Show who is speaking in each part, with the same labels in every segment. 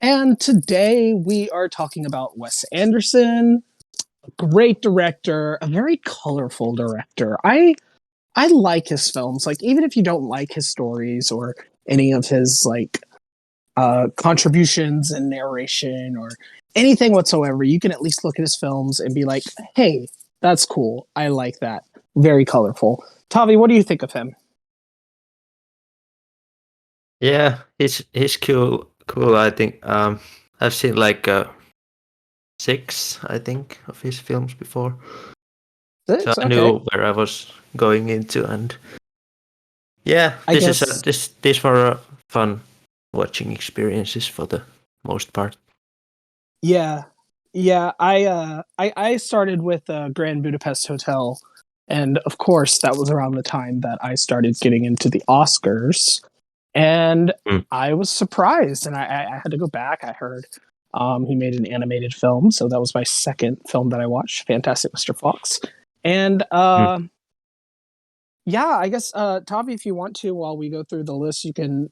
Speaker 1: And today we are talking about Wes Anderson, a great director, a very colorful director. I like his films. Like even if you don't like his stories or any of his contributions and narration or anything whatsoever, you can at least look at his films and be like, "Hey, that's cool. I like that. Very colorful." Tavi, what do you think of him?
Speaker 2: Yeah, he's cool. I think I've seen like six, I think, of his films before, so
Speaker 1: Six,
Speaker 2: I
Speaker 1: okay.
Speaker 2: knew where I was going into. And yeah,
Speaker 1: I guess
Speaker 2: these were fun watching experiences for the most part.
Speaker 1: yeah, yeah. I started with Grand Budapest Hotel, and of course that was around the time that I started getting into the Oscars, and
Speaker 2: Mm.
Speaker 1: I was surprised, and I had to go back. I heard he made an animated film, so that was my second film that I watched, Fantastic Mr. Fox, and
Speaker 2: Mm.
Speaker 1: yeah, I guess Tavi, if you want to, while we go through the list, you can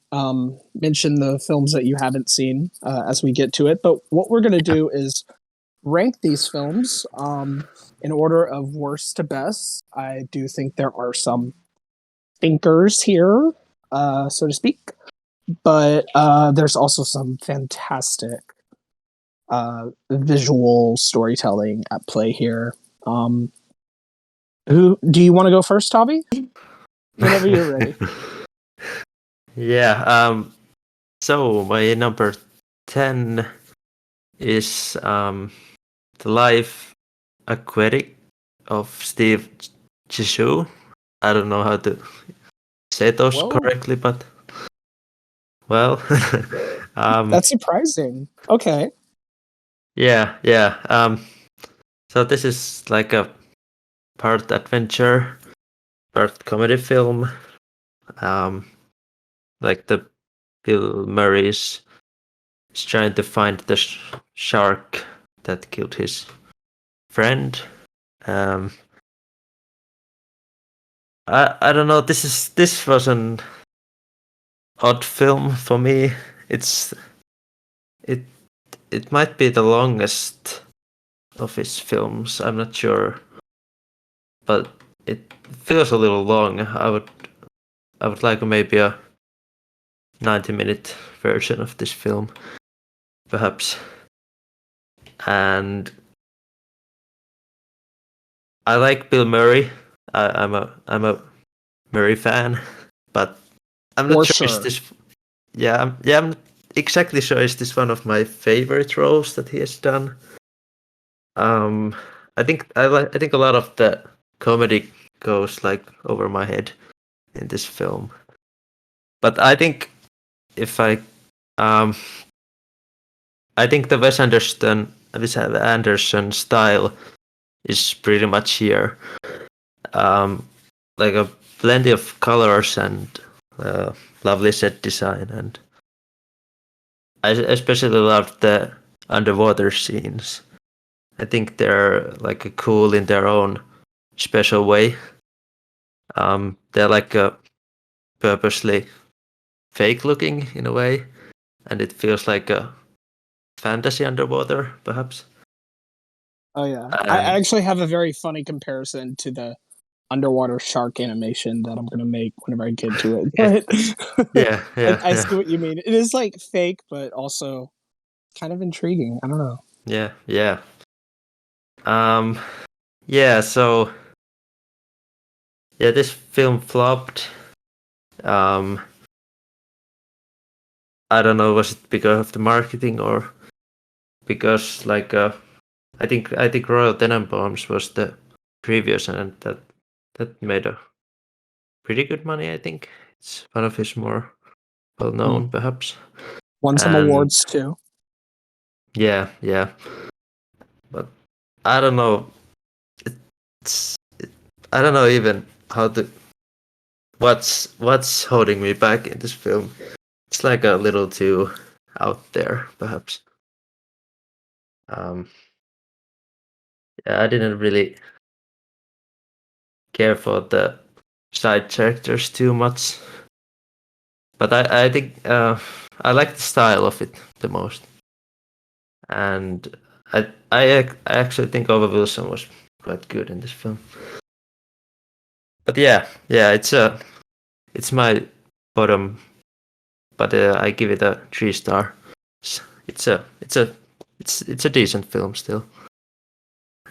Speaker 1: mention the films that you haven't seen as we get to it. But what we're going to
Speaker 2: Yeah.
Speaker 1: do is rank these films in order of worst to best. I do think there are some thinkers here, so to speak, but there's also some fantastic visual storytelling at play here. Who do you want to go first, Tavi? Whenever you're ready.
Speaker 2: Yeah. So my number 10 is the Life Aquatic of Steve Zissou. I don't know how to say those
Speaker 1: Whoa,
Speaker 2: correctly, but well,
Speaker 1: that's surprising. Okay.
Speaker 2: yeah. So this is like a part adventure, part comedy film. Um, like the Bill Murray is trying to find the shark that killed his friend. Um, I don't know. This was an odd film for me. It's it it might be the longest of his films. I'm not sure, but it feels a little long. I would like maybe a 90-minute version of this film, perhaps. And I like Bill Murray. I'm a Murray fan, but I'm not
Speaker 1: For
Speaker 2: sure is
Speaker 1: sure.
Speaker 2: this. I'm not exactly sure is this one of my favorite roles that he has done. Um, I think a lot of the comedy goes like over my head in this film. But if I um I think the Wes Anderson style is pretty much here. Um, like a plenty of colors and lovely set design, and I especially love the underwater scenes. I think they're like cool in their own special way. They're like purposely fake looking in a way, and it feels like a fantasy underwater, perhaps.
Speaker 1: Oh yeah. I
Speaker 2: And
Speaker 1: actually have a very funny comparison to the underwater shark animation that I'm gonna make whenever I get to it.
Speaker 2: yeah,
Speaker 1: But
Speaker 2: yeah,
Speaker 1: I
Speaker 2: yeah,
Speaker 1: see what you mean. It is like fake, but also kind of intriguing. I don't know.
Speaker 2: yeah. Um, yeah. So yeah, this film flopped. Um, I don't know, was it because of the marketing or because I think Royal Tenenbaums was the previous, and that made a pretty good money. I think it's one of his more well known,
Speaker 1: Mm.
Speaker 2: perhaps.
Speaker 1: Won some
Speaker 2: And
Speaker 1: awards too.
Speaker 2: yeah, but I don't know. I don't know even how to what's holding me back in this film. It's like a little too out there, perhaps. Um, yeah, I didn't really care for the side characters too much, but I think I like the style of it the most. and I actually think Owen Wilson was quite good in this film. But yeah, it's my bottom, but I give it a 3 star. It's a it's a it's a decent film still.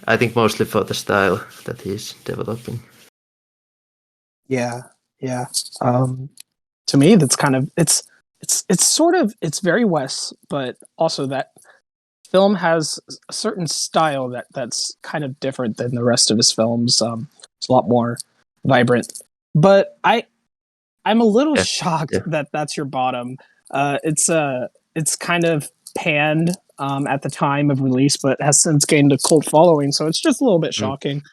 Speaker 2: I think mostly for the style that he's developing.
Speaker 1: Yeah, yeah. To me, that's kind of it's sort of it's very Wes, but also that film has a certain style that's kind of different than the rest of his films. It's a lot more vibrant. But I'm a little
Speaker 2: Yeah,
Speaker 1: shocked
Speaker 2: yeah.
Speaker 1: that that's your bottom. It's kind of panned at the time of release, but has since gained a cult following. So it's just a little bit
Speaker 2: Mm.
Speaker 1: shocking.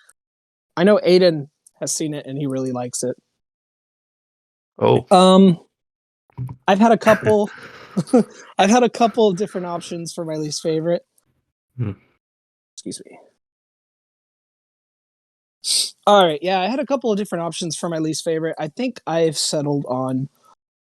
Speaker 1: I know Aiden has seen it and he really likes it.
Speaker 2: Oh,
Speaker 1: Um, I've had a couple. I've had a couple of different options for my least favorite.
Speaker 2: mm.
Speaker 1: Excuse me. All right, yeah, I had a couple of different options for my least favorite. I think I've settled on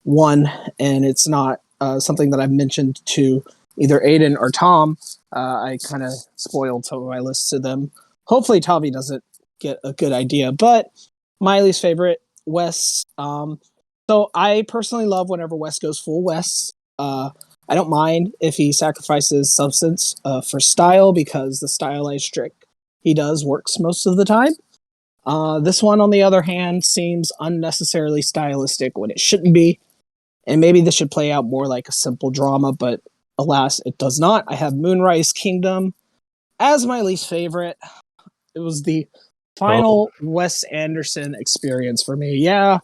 Speaker 1: one, and it's not something that I've mentioned to either Aiden or Tom. I kind of spoiled some of my lists to them. Hopefully, Tommy doesn't get a good idea, but my least favorite, Wes. So I personally love whenever Wes goes full Wes. I don't mind if he sacrifices substance for style because the stylized trick he does works most of the time. This one, on the other hand, seems unnecessarily stylistic when it shouldn't be. And maybe this should play out more like a simple drama, but alas, it does not. I have Moonrise Kingdom as my least favorite. It was the
Speaker 2: Oh,
Speaker 1: final Wes Anderson experience for me. Yeah.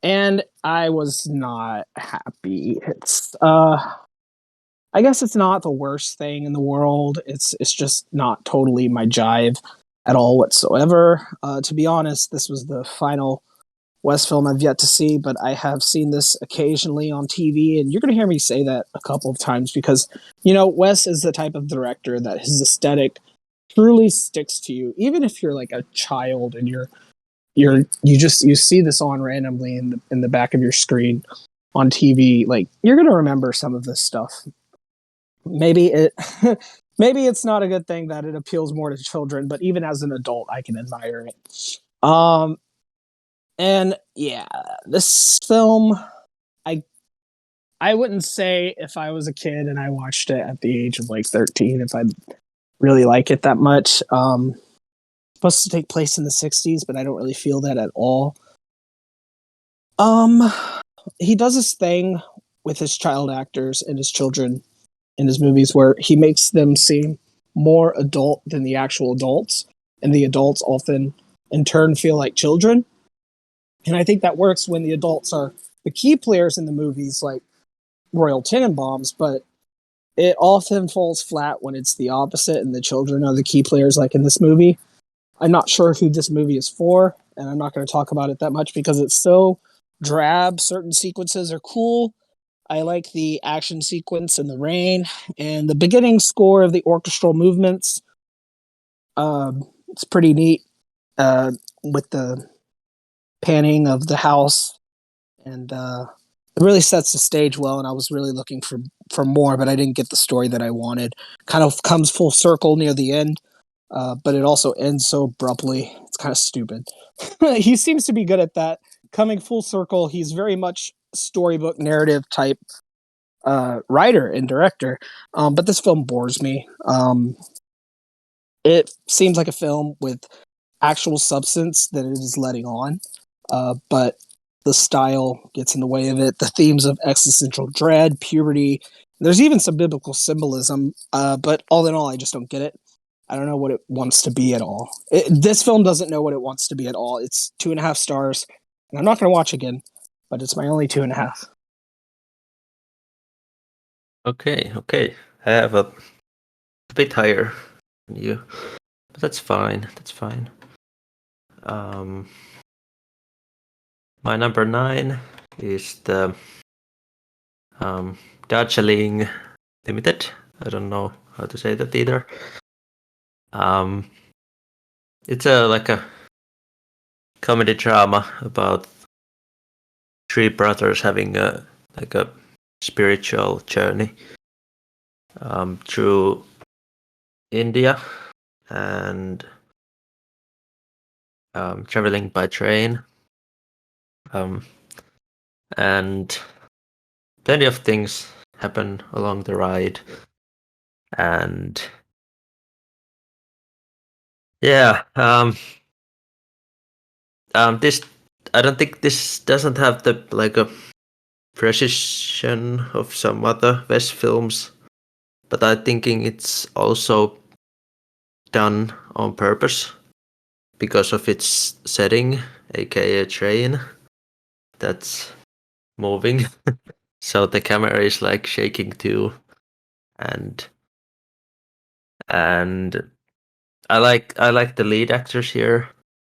Speaker 1: And I was not happy. It's I guess it's not the worst thing in the world. It's just not totally my jive at all whatsoever. To be honest, this was the final Wes film I've yet to see, but I have seen this occasionally on TV, and you're going to hear me say that a couple of times because, you know, Wes is the type of director that his aesthetic truly sticks to you, even if you're like a child and you see this on randomly in the back of your screen on TV. Like you're going to remember some of this stuff. Maybe it. Maybe it's not a good thing that it appeals more to children, but even as an adult, I can admire it. And yeah, this film, I I wouldn't say if I was a kid and I watched it at the age of like 13 if I'd really like it that much. Supposed to take place in the 60s, but I don't really feel that at all. Um, he does this thing with his child actors and his children in his movies where he makes them seem more adult than the actual adults, and the adults often in turn feel like children. And I think that works when the adults are the key players in the movies, like Royal Tenenbaums, but it often falls flat when it's the opposite and the children are the key players, like in this movie. I'm not sure who this movie is for, and I'm not going to talk about it that much because it's so drab. Certain sequences are cool. I like the action sequence in the rain and the beginning score of the orchestral movements. It's pretty neat with the panning of the house, and it really sets the stage well. And I was really looking for more, but I didn't get the story that I wanted. Kind of comes full circle near the end, but it also ends so abruptly. It's kind of stupid. He seems to be good at that, coming full circle. He's very much storybook narrative type writer and director, but this film bores me. It seems like a film with actual substance that it is letting on, but the style gets in the way of it. The themes of existential dread, puberty, there's even some biblical symbolism, but all in all, I just don't get it. I don't know what it wants to be at all. This film doesn't know what it wants to be at all. It's 2.5 stars, and I'm not going to watch again, but it's my only 2.5.
Speaker 2: okay, okay. I have a bit higher than you, but that's fine. That's fine. Um, my number 9 is the Darjeeling Limited. I don't know how to say that either. Um, it's a like a comedy drama about three brothers having a like a spiritual journey, through India and traveling by train. And plenty of things happen along the ride. And yeah, this I don't think this doesn't have the like a precision of some other West films, but I'm thinking it's also done on purpose because of its setting, aka a train that's moving. So the camera is like shaking too, and and I like the lead actors here.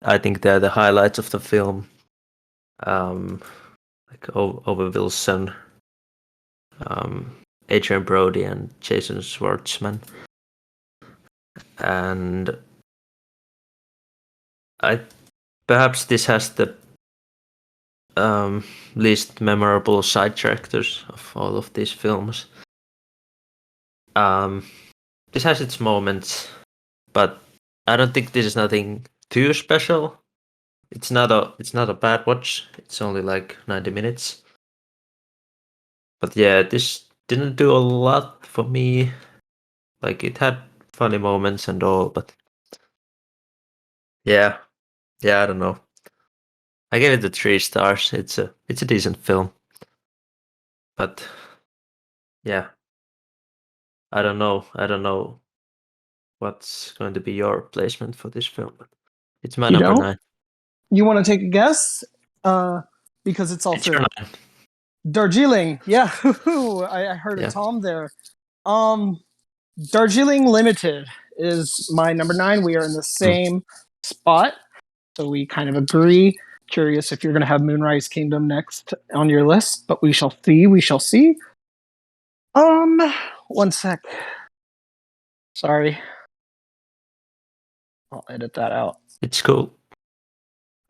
Speaker 2: I think they're the highlights of the film. Um, like Owen Wilson, Adrian Brody, and Jason Schwartzman. And I perhaps this has the least memorable side characters of all of these films. This has its moments, but I don't think this is nothing too special. It's not a bad watch. It's only like 90 minutes. But yeah, this didn't do a lot for me. Like it had funny moments and all, but yeah, I don't know. I gave it the 3 stars. It's a decent film, but yeah, I don't know. I don't know what's going to be your placement for this film, but it's my
Speaker 1: You
Speaker 2: number
Speaker 1: don't?
Speaker 2: 9.
Speaker 1: You want to take a guess? Because it's all
Speaker 2: It's your
Speaker 1: three.
Speaker 2: 9.
Speaker 1: Darjeeling. Yeah, I heard a
Speaker 2: Yeah.
Speaker 1: Tom there. Um, Darjeeling Limited is my number 9. We are in the
Speaker 2: Mm.
Speaker 1: same spot, so we kind of agree. Curious if you're going to have Moonrise Kingdom next on your list, but we shall see. We shall see. Um, one sec. Sorry, I'll edit that out.
Speaker 2: It's cool.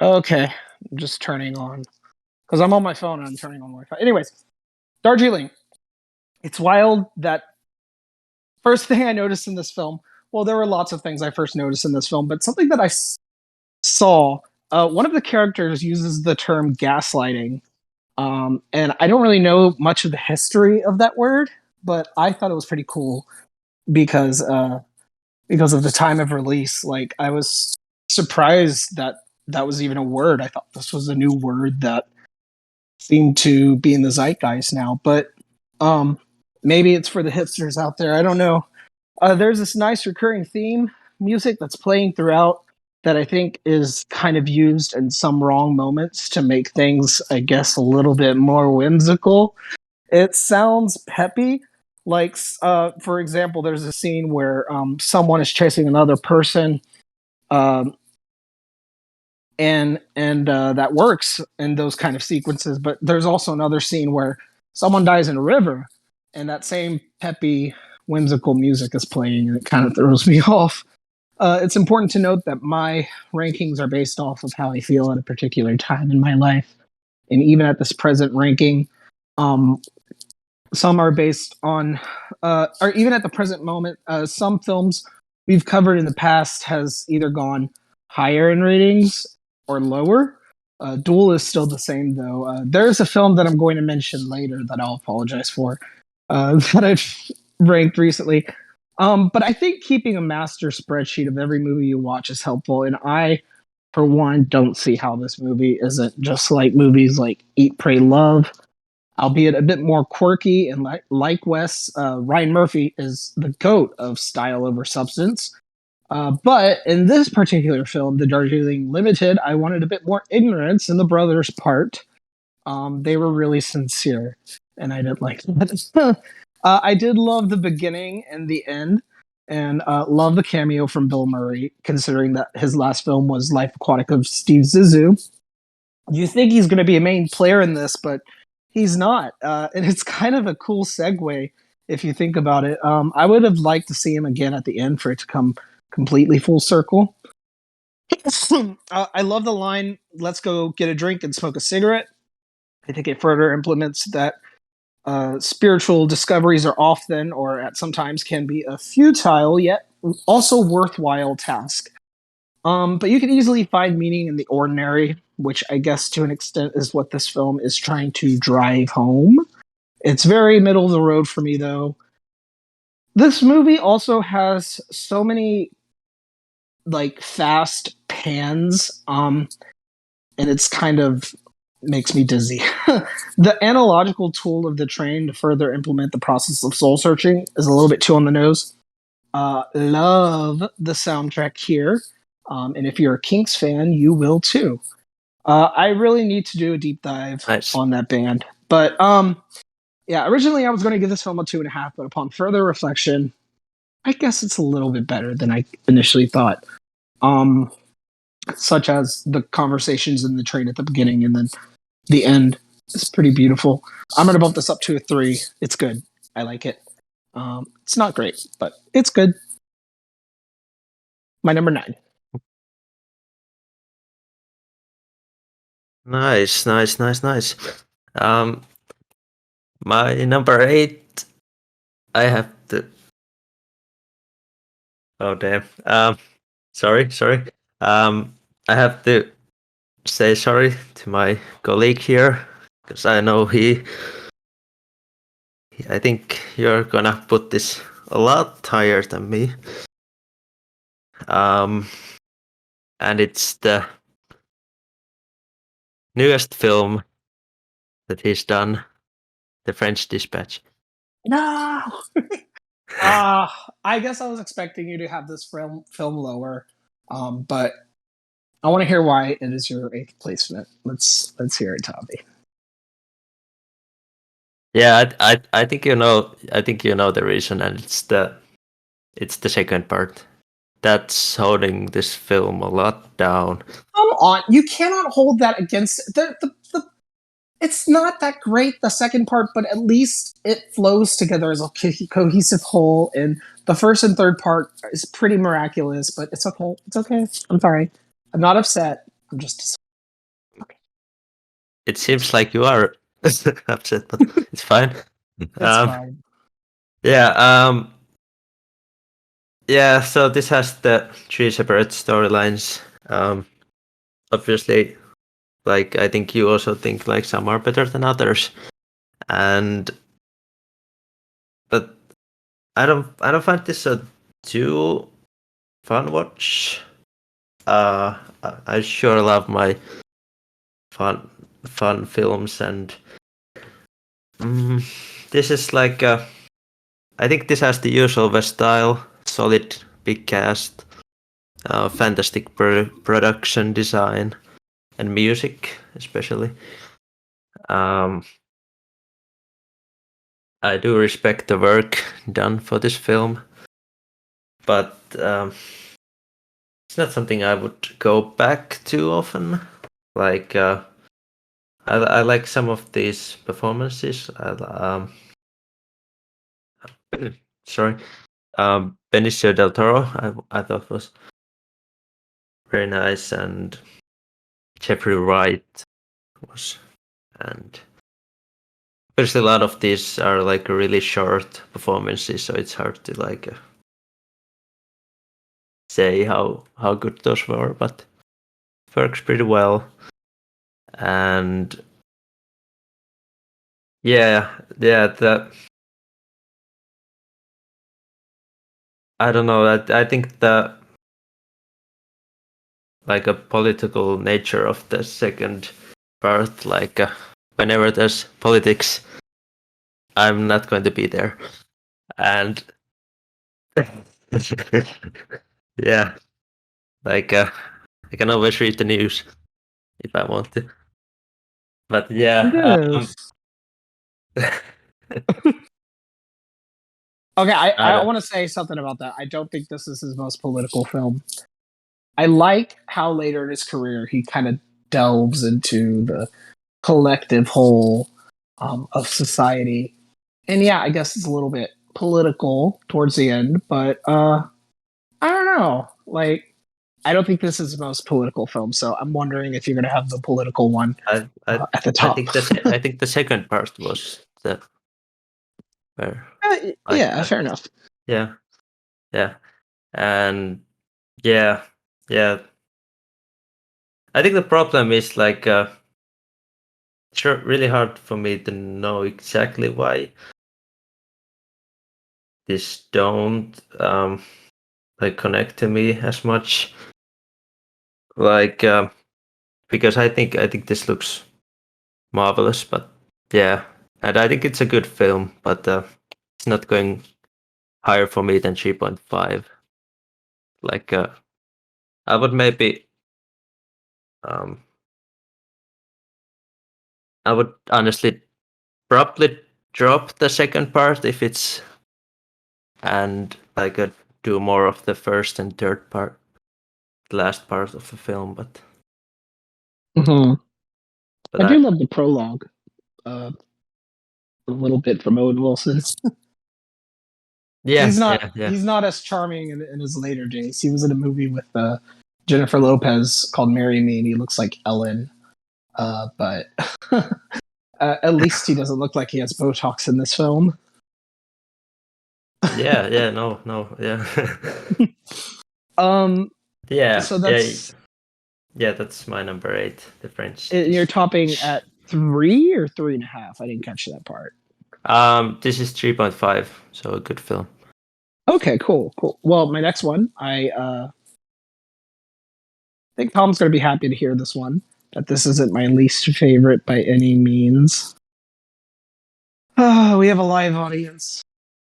Speaker 1: Okay, I'm just turning on because I'm on my phone and I'm turning on Wi-Fi. Anyways, Darjeeling. It's wild that first thing I noticed in this film. Well, there were lots of things I first noticed in this film, but something that I saw. One of the characters uses the term gaslighting, and I don't really know much of the history of that word, but I thought it was pretty cool because because of the time of release. Like I was surprised that that was even a word. I thought this was a new word that seemed to be in the zeitgeist now, but um, maybe it's for the hipsters out there. I don't know. There's this nice recurring theme music that's playing throughout that I think is kind of used in some wrong moments to make things, I guess, a little bit more whimsical. It sounds peppy. Like, for example, there's a scene where someone is chasing another person, um, and that works in those kind of sequences. But there's also another scene where someone dies in a river, and that same peppy, whimsical music is playing, and it kind of throws me off. It's important to note that my rankings are based off of how I feel at a particular time in my life, and even at this present ranking, um, some are based on, or even at the present moment, some films we've covered in the past has either gone higher in ratings or lower. Duel is still the same though. There's a film that I'm going to mention later that I'll apologize for that I've ranked recently. But I think keeping a master spreadsheet of every movie you watch is helpful, and I, for one, don't see how this movie isn't just like movies like Eat, Pray, Love, albeit a bit more quirky. And like Wes, Ryan Murphy is the goat of style over substance. But in this particular film, The Darjeeling Limited, I wanted a bit more ignorance in the brothers' part. They were really sincere, and I didn't like that. I did love the beginning and the end, and love the cameo from Bill Murray, considering that his last film was Life Aquatic of Steve Zissou. You think he's going to be a main player in this, but he's not. And it's kind of a cool segue if you think about it. I would have liked to see him again at the end for it to come completely full circle. I love the line, "Let's go get a drink and smoke a cigarette." I think it further implements that Spiritual discoveries are often, or at sometimes, can be a futile yet also worthwhile task. But you can easily find meaning in the ordinary, which I guess to an extent is what this film is trying to drive home. It's very middle of the road for me, though. This movie also has so many like fast pans, and it's kind of makes me dizzy. The analogical tool of the train to further implement the process of soul searching is a little bit too on the nose. Love the soundtrack here. And if you're a Kinks fan, you will too. I really need to do a deep dive
Speaker 2: Nice.
Speaker 1: on that band. But yeah, originally I was going to give this film a 2.5, but upon further reflection, I guess it's a little bit better than I initially thought. Um, Such as the conversations in the train at the beginning and then the end is pretty beautiful. I'm going to bump this up to a 3. It's good. I like it. It's not great, but it's good. My number 9.
Speaker 2: Nice, nice, nice, nice. Um, my number 8, I have to. Oh damn. Sorry. I have to say sorry to my colleague here because I know I think you're gonna put this a lot higher than me. And it's the newest film that he's done, The French Dispatch.
Speaker 1: No. I guess I was expecting you to have this film lower, but I want to hear why it is your 8th placement. Let's hear it, Tommy.
Speaker 2: Yeah, I think you know. I think you know the reason, and it's the second part that's holding this film a lot down.
Speaker 1: Come on, you cannot hold that against the. It's not that great, the second part, but at least it flows together as a cohesive whole. And the first and third part is pretty miraculous, but it's okay. It's okay. I'm sorry. I'm not upset. I'm just okay.
Speaker 2: It seems like you are upset, but it's fine.
Speaker 1: It's fine.
Speaker 2: Yeah. Yeah. So this has the 3 separate storylines. Obviously, like I think you also think like some are better than others, and but I don't find this a too fun watch. I sure love my fun films, and this is like I think this has the usual West style, solid big cast, fantastic production design, and music especially. I do respect the work done for this film, but it's not something I would go back to often. Like I like some of these performances. Sorry, Benicio del Toro. I thought was very nice, and Jeffrey Wright was, and there's a lot of these are like really short performances, so it's hard to like say how good those were, but it works pretty well. And yeah, I don't know. I think the like a political nature of the second part, like whenever there's politics, I'm not going to be there, and yeah, like I can always read the news if I want to, but yeah.
Speaker 1: Yes. Okay,
Speaker 2: I
Speaker 1: I
Speaker 2: don't.
Speaker 1: want to say something about that. I don't think this is his most political film. I like how later in his career he kind of delves into the collective whole of society. And yeah, I guess it's a little bit political towards the end, but I don't know. Like, I don't think this is his most political film, so I'm wondering if you're going to have the political one
Speaker 2: I
Speaker 1: at the
Speaker 2: I
Speaker 1: top.
Speaker 2: think the second part was the where like
Speaker 1: Yeah, fair enough.
Speaker 2: yeah, yeah, and yeah, yeah. I think the problem is like it's really hard for me to know exactly why this don't like connect to me as much. Like because I think this looks marvelous, but yeah, and I think it's a good film, but it's not going higher for me than 3.5. Like I would maybe um I would honestly probably drop the second part if it's and I could do more of the first and third part, the last part of the film,
Speaker 1: Hmm.
Speaker 2: but
Speaker 1: I do love the prologue. Uh, a little bit from Owen Wilson.
Speaker 2: yeah, yeah, yeah.
Speaker 1: He's not as charming in his later days. He was in a movie with Jennifer Lopez called Marry Me, and he looks like Ellen. But at least he doesn't look like he has Botox in this film.
Speaker 2: Yeah, yeah, no, no, yeah.
Speaker 1: Um,
Speaker 2: Yeah,
Speaker 1: so
Speaker 2: yeah,
Speaker 1: that's
Speaker 2: yeah, that's my number 8, the French
Speaker 1: you're topping
Speaker 2: Dispatch.
Speaker 1: at 3 or 3.5. I didn't catch that part.
Speaker 2: This is 3.5, so a good film.
Speaker 1: Okay, cool, cool. Well, my next one, I think Tom's going to be happy to hear this one. That this isn't my least favorite by any means. Oh, we have a live audience.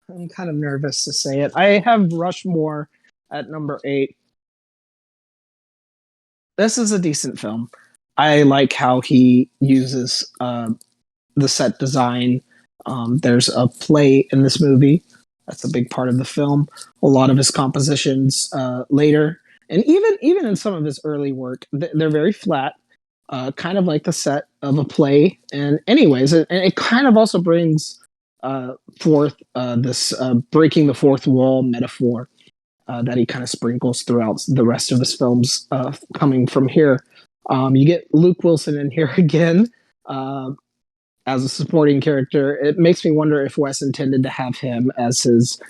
Speaker 1: I'm kind of nervous to say it. I have Rushmore at number 8. This is a decent film. I like how he uses the set design. There's a play in this movie. That's a big part of the film. A lot of his compositions later, and even in some of his early work, they're very flat, kind of like the set of a play. And anyways, it kind of also brings forth this breaking the fourth wall metaphor that he kind of sprinkles throughout the rest of his films coming from here. You get Luke Wilson in here again as a supporting character. It makes me wonder if Wes intended to have him as his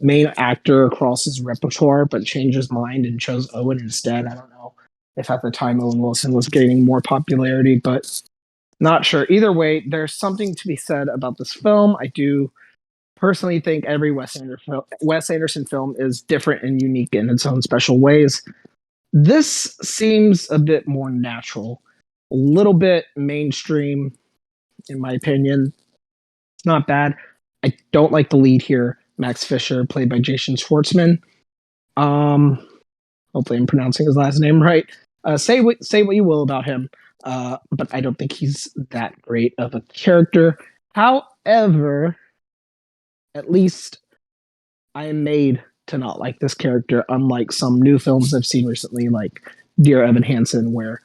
Speaker 1: main actor across his repertoire, but changed his mind and chose Owen instead. I don't know if at the time Owen Wilson was gaining more popularity, but not sure. Either way, there's something to be said about this film. I do personally think every Wes Anderson film is different and unique in its own special ways. This seems a bit more natural, a little bit mainstream, in my opinion. It's not bad. I don't like the lead here, Max Fisher, played by Jason Schwartzman. Um, hopefully, I'm pronouncing his last name right. Say what you will about him, but I don't think he's that great of a character. However, at least I am made to not like this character, unlike some new films I've seen recently, like Dear Evan Hansen, where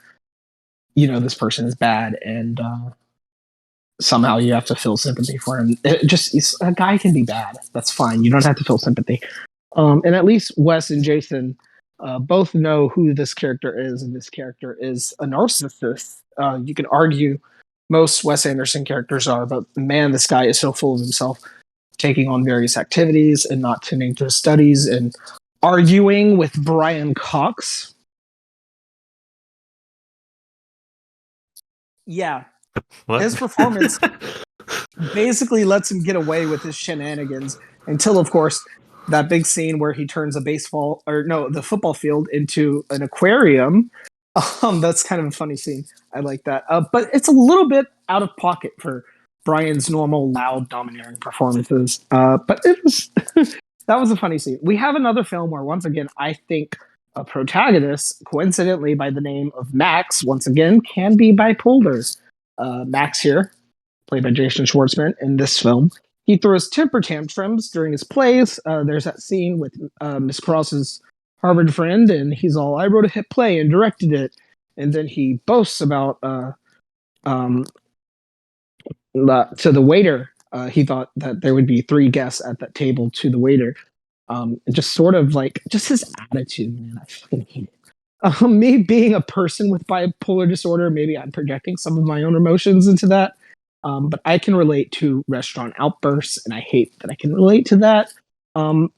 Speaker 1: this person is bad and somehow you have to feel sympathy for him. A guy can be bad. That's fine. You don't have to feel sympathy. And at least Wes and Jason both know who this character is, and this character is a narcissist. You can argue most Wes Anderson characters are, but man, this guy is so full of himself, taking on various activities and not tending to his studies and arguing with Brian Cox. Yeah,
Speaker 2: What?
Speaker 1: his performance basically lets him get away with his shenanigans until, of course, that big scene where he turns the football field into an aquarium. That's kind of a funny scene. I like that. But it's a little bit out of pocket for Brian's normal, loud, domineering performances. But it was that was a funny scene. We have another film where, once again, I think a protagonist, coincidentally by the name of Max, once again, can be bipolar. Max here, played by Jason Schwartzman in this film. He throws temper tantrums during his plays. There's that scene with Miss Cross's Harvard friend, and he's all, "I wrote a hit play and directed it," and then he boasts about um, to the waiter. He thought that there would be 3 guests at that table to the waiter. Just sort of like just his attitude, man. I fucking hate it. Me being a person with bipolar disorder, maybe I'm projecting some of my own emotions into that. But I can relate to restaurant outbursts, and I hate that I can relate to that. Um,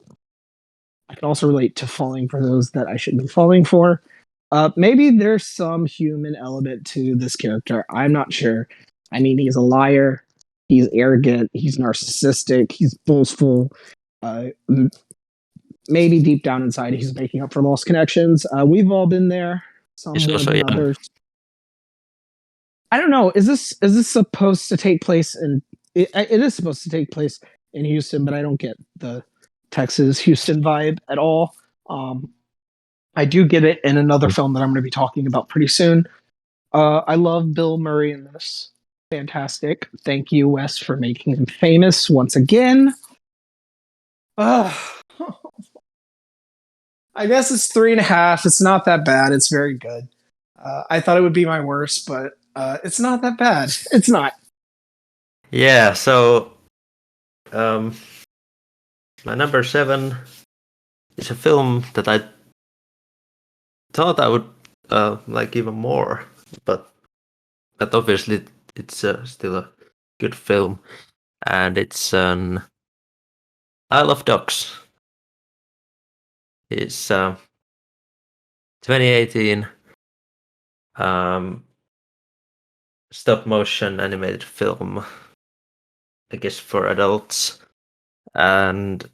Speaker 1: I can also relate to falling for those that I shouldn't be falling for. Maybe there's some human element to this character. I'm not sure. I mean, he's a liar. He's arrogant. He's narcissistic. He's boastful. Maybe deep down inside, he's making up for lost connections. We've all been there, some
Speaker 2: He's
Speaker 1: more
Speaker 2: also
Speaker 1: than
Speaker 2: young.
Speaker 1: others. I don't know. Is this supposed to take place in? It is supposed to take place in Houston, but I don't get the Texas Houston vibe at all. Um, I do get it in another film that I'm going to be talking about pretty soon. I love Bill Murray in this. Fantastic. Thank you, Wes, for making him famous once again. Uh, I guess it's 3.5. It's not that bad. It's very good. I thought it would be my worst, but it's not that bad. It's not.
Speaker 2: Yeah, so um, my number 7 is a film that I thought I would like even more, but obviously it's still a good film, and it's an I Love Dogs. It's 2018 um, stop motion animated film, I guess for adults, and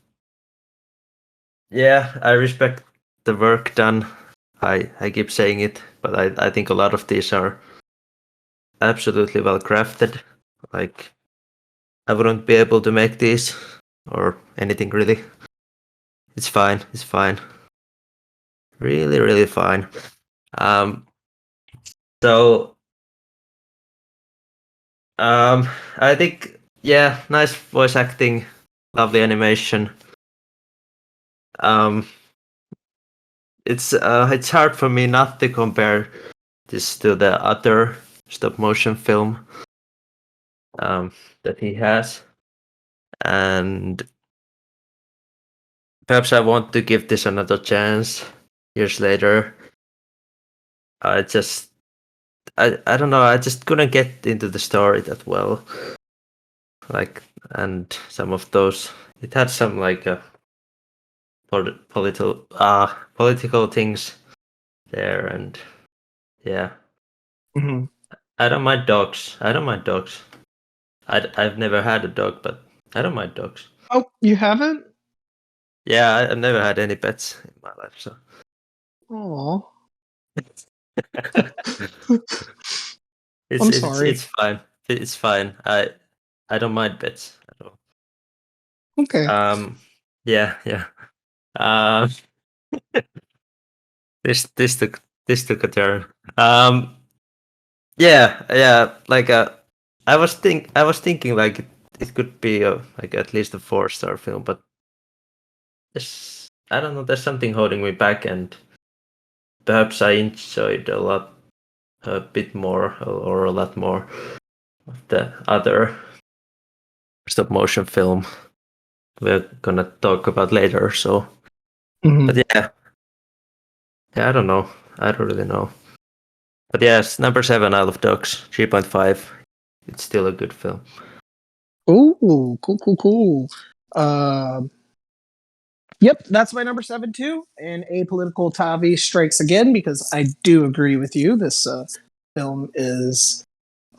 Speaker 2: yeah, I respect the work done. I keep saying it, but I think a lot of these are absolutely well crafted. Like I wouldn't be able to make these or anything really. It's fine. It's fine. Really, really fine. Um, so I think yeah, nice voice acting, lovely animation. Um, it's hard for me not to compare this to the other stop motion film that he has, and perhaps I want to give this another chance years later. I just I don't know. I just couldn't get into the story that well. Like, and some of those, it had some like political things there, and yeah,
Speaker 1: Mhm.
Speaker 2: I don't mind dogs. I don't mind dogs. I've never had a dog, but I don't mind dogs.
Speaker 1: Oh, you haven't?
Speaker 2: Yeah, I've never had any pets in my life, so
Speaker 1: Oh,
Speaker 2: it's
Speaker 1: I'm
Speaker 2: it's
Speaker 1: sorry.
Speaker 2: it's fine. It's fine. I don't mind pets at all.
Speaker 1: Okay.
Speaker 2: Yeah, yeah. Um, this took a turn. Yeah, yeah. Like I was thinking like it could be like at least a 4-star film, but I don't know. There's something holding me back, and perhaps I enjoyed a bit more, or a lot more of the other stop motion film we're gonna talk about later. So, but
Speaker 1: Mhm.
Speaker 2: yeah, I don't know. I don't really know. But yes, number 7, I Love Dogs, 3.5. It's still a good film.
Speaker 1: Ooh, cool, cool, cool. Um, yep, that's my number 7 too. And apolitical Tavi strikes again because I do agree with you. This film is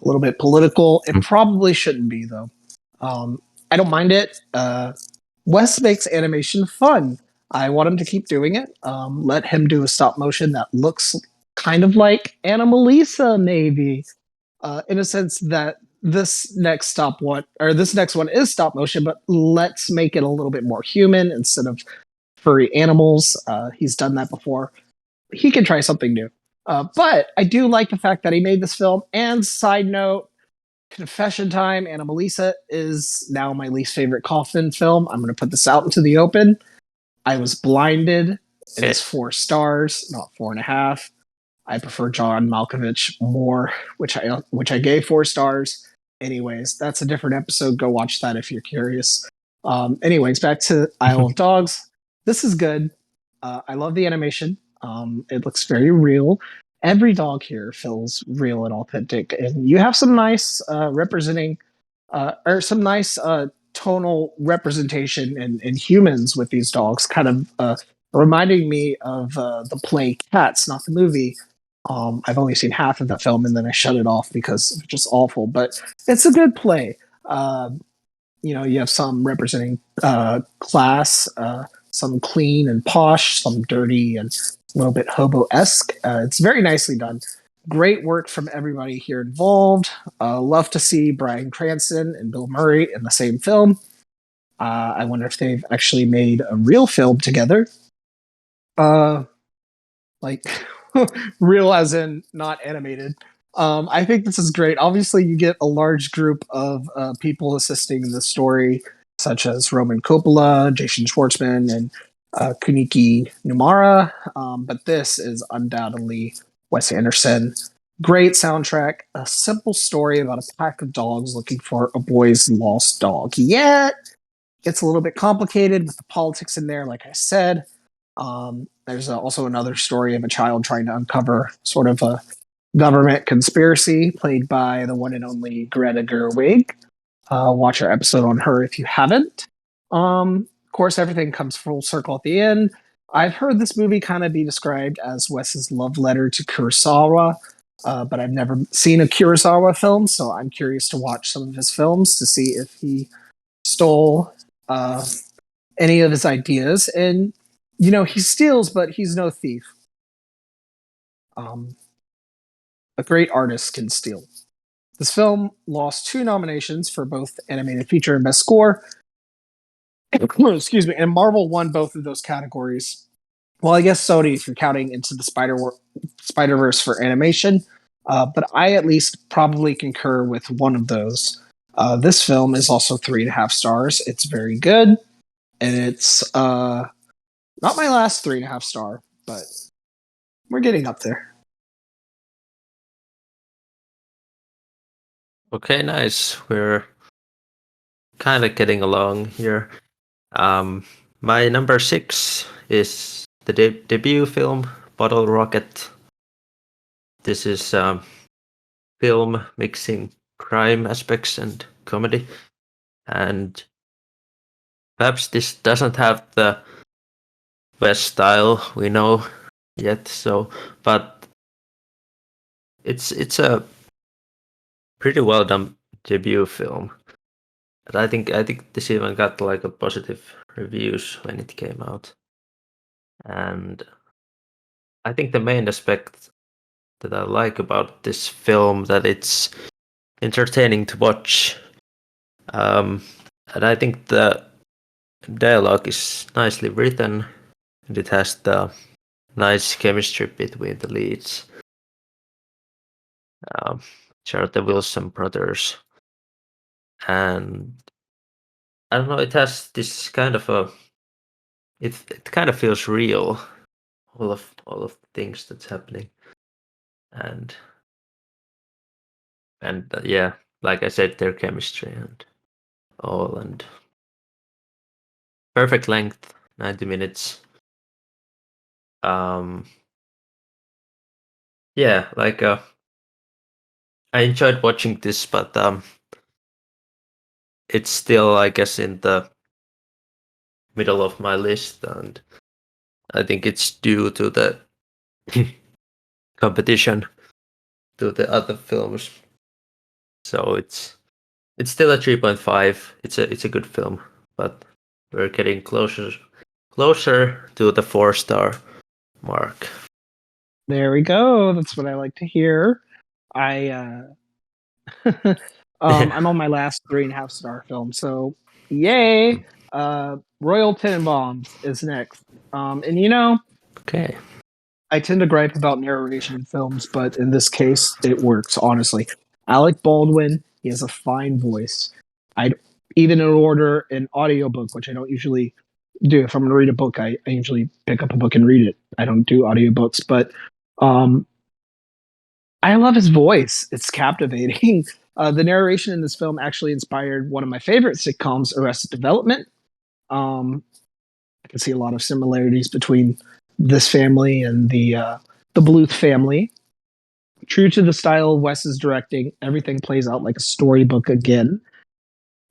Speaker 1: a little bit political. It probably shouldn't be though. I don't mind it. Wes makes animation fun. I want him to keep doing it. Let him do a stop motion that looks kind of like Anomalisa, maybe, in a sense that this next one is stop motion, but let's make it a little bit more human instead of furry animals. He's done that before. He can try something new. But I do like the fact that he made this film. And side note, confession time, Anomalisa is now my least favorite Kaufman film. I'm going to put this out into the open. I was blinded. It
Speaker 2: Okay.
Speaker 1: is 4 stars, not 4.5. I prefer John Malkovich more, which I gave 4 stars. Anyways, that's a different episode. Go watch that if you're curious. Anyways, back to Isle of Dogs. This is good. I love the animation. It looks very real. every dog here feels real and authentic, and you have some nice representing or some nice tonal representation in humans with these dogs, kind of reminding me of the play Cats, not the movie. I've only seen half of that film and then I shut it off because it's just awful, but it's a good play. You have some representing class, some clean and posh, some dirty and a little bit hobo esque. It's very nicely done. Great work from everybody here involved. Love to see Bryan Cranston and Bill Murray in the same film. I wonder if they've actually made a real film together. Uh, like real as in not animated. I think this is great. Obviously, you get a large group of people assisting in the story, such as Roman Coppola, Jason Schwartzman, and Kuniki Numara. But this is undoubtedly Wes Anderson. Great soundtrack, a simple story about a pack of dogs looking for a boy's lost dog. Yet, it's a little bit complicated with the politics in there, like I said. There's also another story of a child trying to uncover sort of a government conspiracy, played by the one and only Greta Gerwig. Watch our episode on her if you haven't. Of course, everything comes full circle at the end. I've heard this movie kind of be described as Wes's love letter to Kurosawa, but I've never seen a Kurosawa film, so I'm curious to watch some of his films to see if he stole any of his ideas. And he steals, but he's no thief. A great artist can steal. This film lost 2 nominations for both animated feature and best score. Excuse me. And Marvel won both of those categories. Well, I guess Sony, if you're counting Into the Spider-Verse for animation, but I at least probably concur with one of those. This film is also 3.5 stars. It's very good, and it's not my last 3.5 star, but we're getting up there.
Speaker 2: Okay, nice. We're kind of getting along here. My number 6 is the debut film, Bottle Rocket. This is film mixing crime aspects and comedy. And perhaps this doesn't have the best style we know yet, but it's a pretty well done debut film. And I think this even got like a positive reviews when it came out. And I think the main aspect that I like about this film that it's entertaining to watch. And I think the dialogue is nicely written, and it has the nice chemistry between the leads, which are the Wilson brothers. And I don't know, it has this kind of it kind of feels real, all of the things that's happening, and yeah, like I said, their chemistry and all, and perfect length, 90 minutes. Yeah, like I enjoyed watching this, but it's still, I guess, in the middle of my list, and I think it's due to the competition to the other films. So it's still a 3.5. It's a good film, but we're getting closer to the 4-star mark.
Speaker 1: There we go. That's what I like to hear. I I'm on my last 3.5 star film, so yay! Royal Tenenbaums is next. And
Speaker 2: Okay.
Speaker 1: I tend to gripe about narration in films, but in this case, it works. Honestly, Alec Baldwin, he has a fine voice. I even in order an audiobook, which I don't usually do. If I'm going to read a book, I usually pick up a book and read it. I don't do audiobooks, but um, I love his voice. It's captivating. The narration in this film actually inspired one of my favorite sitcoms, Arrested Development. I can see a lot of similarities between this family and the Bluth family. True to the style of Wes's directing, everything plays out like a storybook again.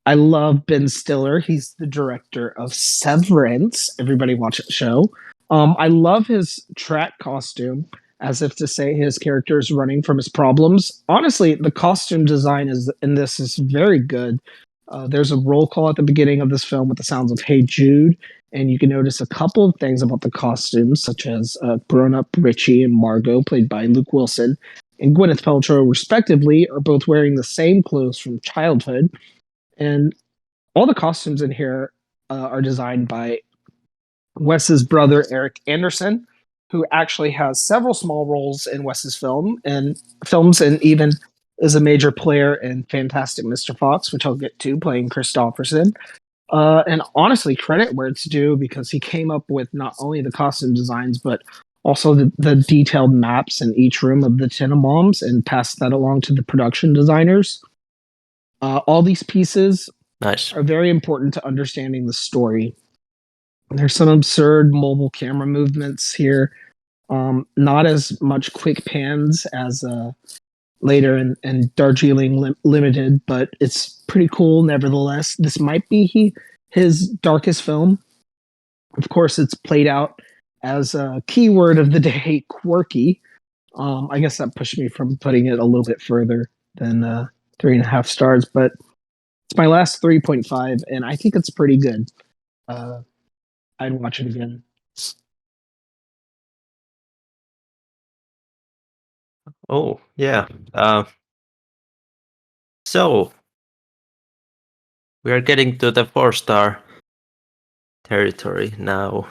Speaker 1: I love Ben Stiller. He's the director of Severance. Everybody watch the show. I love his track costume, as if to say his character is running from his problems. Honestly, the costume design is in this is very good. There's a roll call at the beginning of this film with the sounds of "Hey Jude," and you can notice a couple of things about the costumes, such as grown-up Richie and Margot, played by Luke Wilson, and Gwyneth Paltrow, respectively, are both wearing the same clothes from childhood. And all the costumes in here are designed by Wes's brother Eric Anderson, who actually has several small roles in Wes's films, and even is a major player in Fantastic Mr. Fox, which I'll get to, playing Christopherson. And honestly, credit where it's due because he came up with not only the costume designs but also the detailed maps in each room of the Tenenbaums and passed that along to the production designers. All these pieces
Speaker 2: Nice.
Speaker 1: are very important to understanding the story. There's some absurd mobile camera movements here. Not as much quick pans as later in Darjeeling Limited, but it's pretty cool nevertheless. This might be his darkest film. Of course, it's played out as a keyword of the day, quirky. I guess that pushed me from putting it a little bit further than 3.5 stars, but it's my last 3.5, and I think it's pretty good. Uh, I'd watch it again.
Speaker 2: Oh, yeah. So we are getting to the 4-star territory now.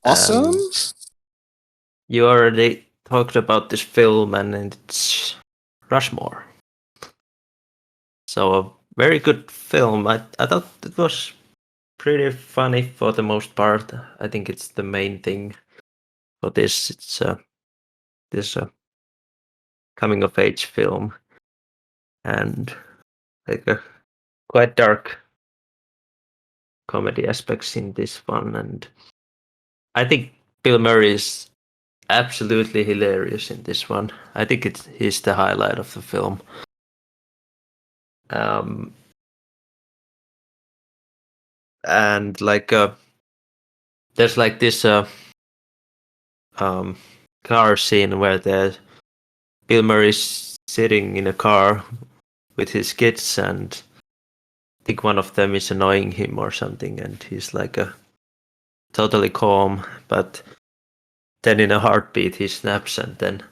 Speaker 1: Awesome.
Speaker 2: You already talked about this film and it's Rushmore. So a very good film. I thought it was pretty funny for the most part. I think it's the main thing for this. It's this coming of age film and like a quite dark comedy aspects in this one. And I think Bill Murray is absolutely hilarious in this one. I think he's the highlight of the film. Um, and like there's like this um, car scene where the Bill Murray's sitting in a car with his kids, and I think one of them is annoying him or something, and he's like a totally calm, but then in a heartbeat he snaps, and then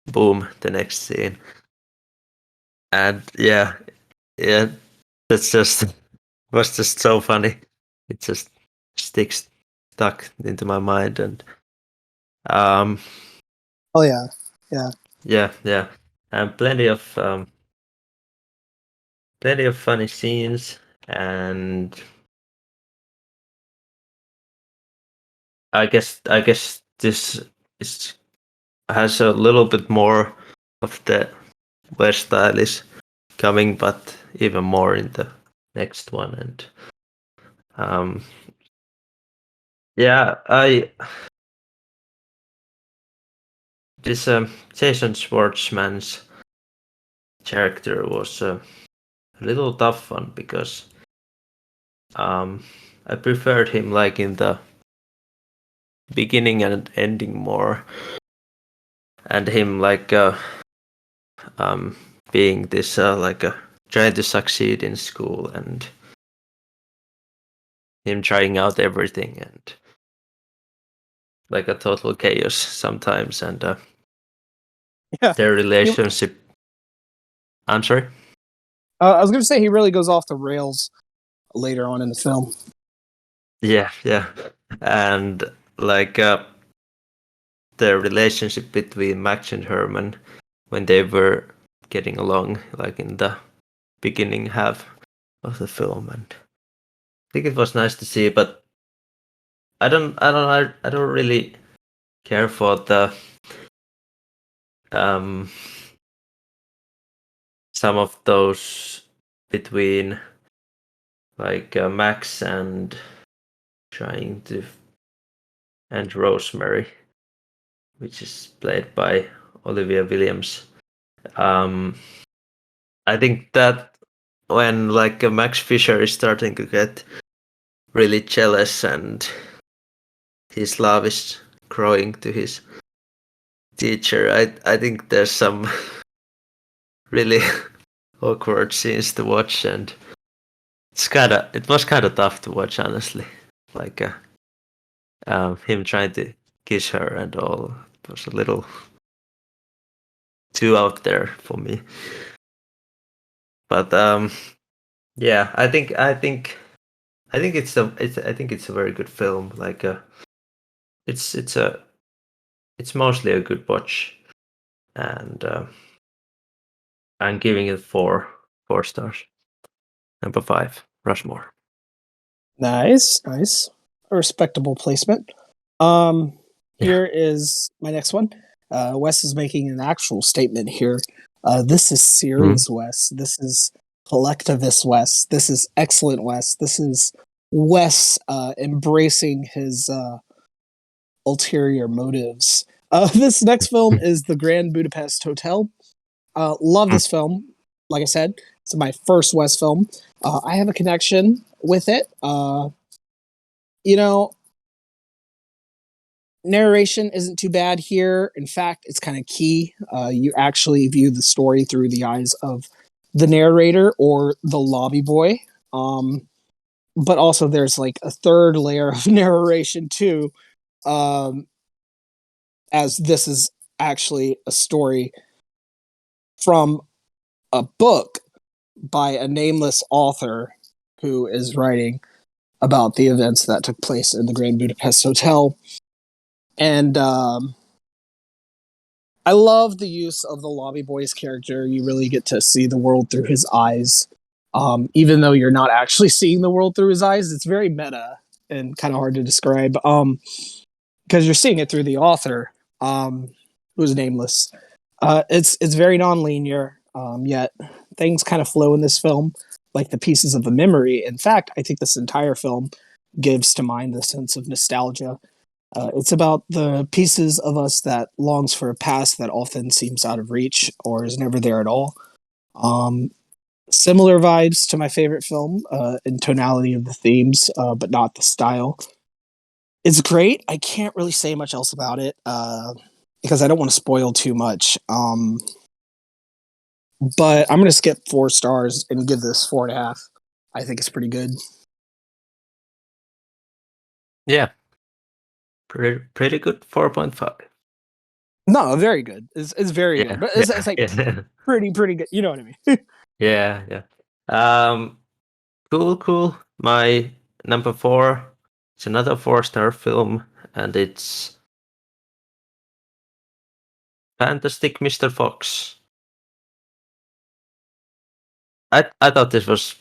Speaker 2: boom, the next scene. And yeah, that's just was just so funny. It just stuck into my mind, and um,
Speaker 1: Oh yeah, yeah.
Speaker 2: yeah, and plenty of funny scenes, and I guess this is has a little bit more of the West style is coming, but even more in the next one, and um, yeah, I this Jason Schwartzman's character was a little tough one because um, I preferred him like in the beginning and ending more, and him like um, being this like trying to succeed in school and him trying out everything and like a total chaos sometimes, and
Speaker 1: Yeah.
Speaker 2: their
Speaker 1: He,
Speaker 2: relationship. I'm sorry.
Speaker 1: I was going to say he really goes off the rails later on in the film.
Speaker 2: Yeah, and like the relationship between Max and Herman when they were getting along, like in the beginning half of the film, and I think it was nice to see. But I don't really care for the um some of those between like Max and trying to and Rosemary, which is played by Olivia Williams. Um, I think that when like Max Fisher is starting to get really jealous and his love is growing to his teacher, I think there's some really awkward scenes to watch, and it was kind of tough to watch, honestly. Like him trying to kiss her and all, it was a little too out there for me. But yeah, I think it's a very good film. Like it's it's a it's mostly a good watch, and I'm giving it four stars. Number 5, Rushmore.
Speaker 1: Nice, nice. A respectable placement. Um,
Speaker 2: Yeah.
Speaker 1: Here is my next one. Wes is making an actual statement here. This is
Speaker 2: Mm.
Speaker 1: serious Wes. This is collectivist Wes. This is excellent Wes. This is Wes embracing his ulterior motives. This next film is The Grand Budapest Hotel. Love
Speaker 2: Mm.
Speaker 1: this film. Like I said, it's my first Wes film. I have a connection with it. You know, narration isn't too bad here. In fact, it's kind of key. You actually view the story through the eyes of the narrator or the lobby boy. Um, but also, there's like a third layer of narration too, um, as this is actually a story from a book by a nameless author who is writing about the events that took place in the Grand Budapest Hotel. And I love the use of the lobby boy's character. You really get to see the world through his eyes. Even though you're not actually seeing the world through his eyes, it's very meta and kind of hard to describe. Because you're seeing it through the author, who's nameless. It's very non-linear, yet things kind of flow in this film like the pieces of a memory. In fact, I think this entire film gives to mind the sense of nostalgia. It's about the pieces of us that longs for a past that often seems out of reach or is never there at all. Um, Similar vibes to my favorite film in tonality of the themes, but not the style. It's great. I can't really say much else about it because I don't want to spoil too much. But I'm going to skip 4 stars and give this 4.5. I think it's pretty good.
Speaker 2: Yeah, pretty good 4.5.
Speaker 1: No, very good. It's very good,
Speaker 2: Yeah,
Speaker 1: but it's
Speaker 2: yeah,
Speaker 1: like
Speaker 2: yeah,
Speaker 1: pretty good. You know what I mean?
Speaker 2: yeah, yeah. Um, cool. My number 4, it's another 4-star film, and it's Fantastic Mr. Fox. I thought this was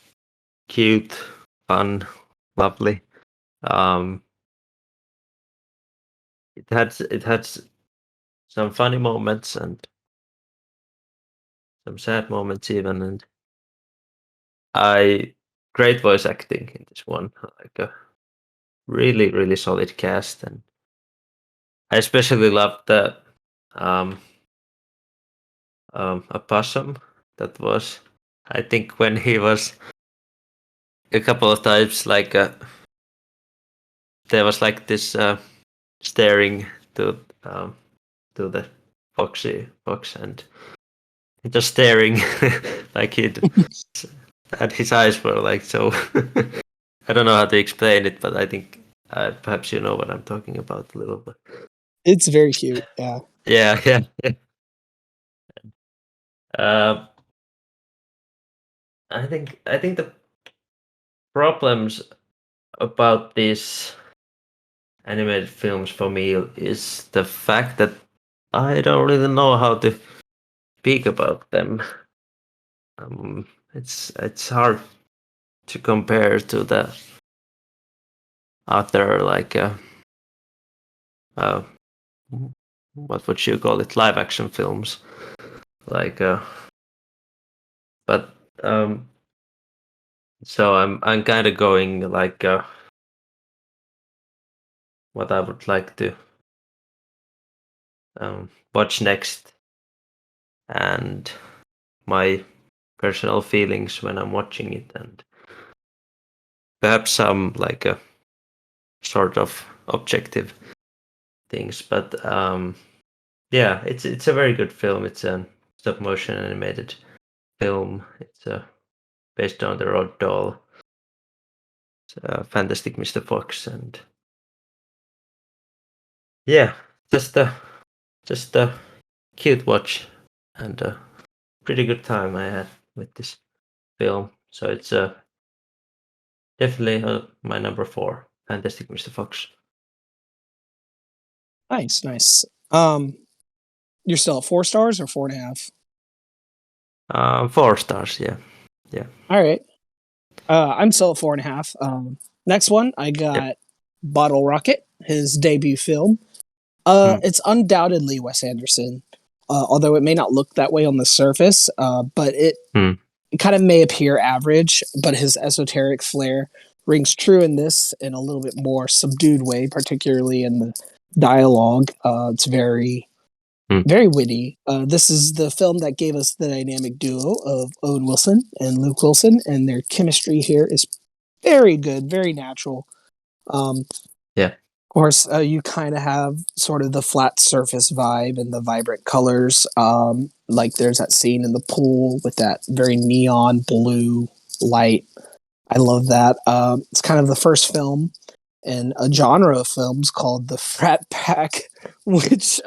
Speaker 2: cute, fun, lovely. Um, it had some funny moments and some sad moments even, and I great voice acting in this one, like a really solid cast, and I especially loved the um, a possum that was, I think when he was a couple of times like there was like this staring to um, to the foxy fox, and just staring like he'd and his eyes were like so. I don't know how to explain it, but I think perhaps you know what I'm talking about a little bit.
Speaker 1: It's very cute. Yeah.
Speaker 2: Yeah, yeah, yeah. Uh, I think the problems about these animated films for me is the fact that I don't really know how to speak about them. It's hard to compare to the other like uh, what would you call it, live action films like but so I'm kind of going like what I would like to watch next and my personal feelings when I'm watching it, and perhaps some like a sort of objective things. But yeah, it's a very good film. It's a stop motion animated film. It's based on the Roald Dahl, Fantastic Mr. Fox, and yeah, just a cute watch and a pretty good time I had with this film. So it's definitely my number 4, Fantastic Mr. Fox.
Speaker 1: Nice, nice. You're still at 4 stars or 4.5?
Speaker 2: 4 stars, yeah, yeah,
Speaker 1: All right. I'm still at 4.5. Next one, I
Speaker 2: yep.
Speaker 1: got Bottle Rocket, his debut film.
Speaker 2: Mm,
Speaker 1: It's undoubtedly Wes Anderson, although it may not look that way on the surface. But
Speaker 2: mm,
Speaker 1: it kind of may appear average, but his esoteric flair rings true in this in a little bit more subdued way, particularly in the dialogue. It's very,
Speaker 2: mm,
Speaker 1: very witty. This is the film that gave us the dynamic duo of Owen Wilson and Luke Wilson, and their chemistry here is very good, very natural.
Speaker 2: yeah.
Speaker 1: Of course, you kind of have sort of the flat surface vibe and the vibrant colors. Like there's that scene in the pool with that very neon blue light. I love that. It's kind of the first film in a genre of films called the Frat Pack, which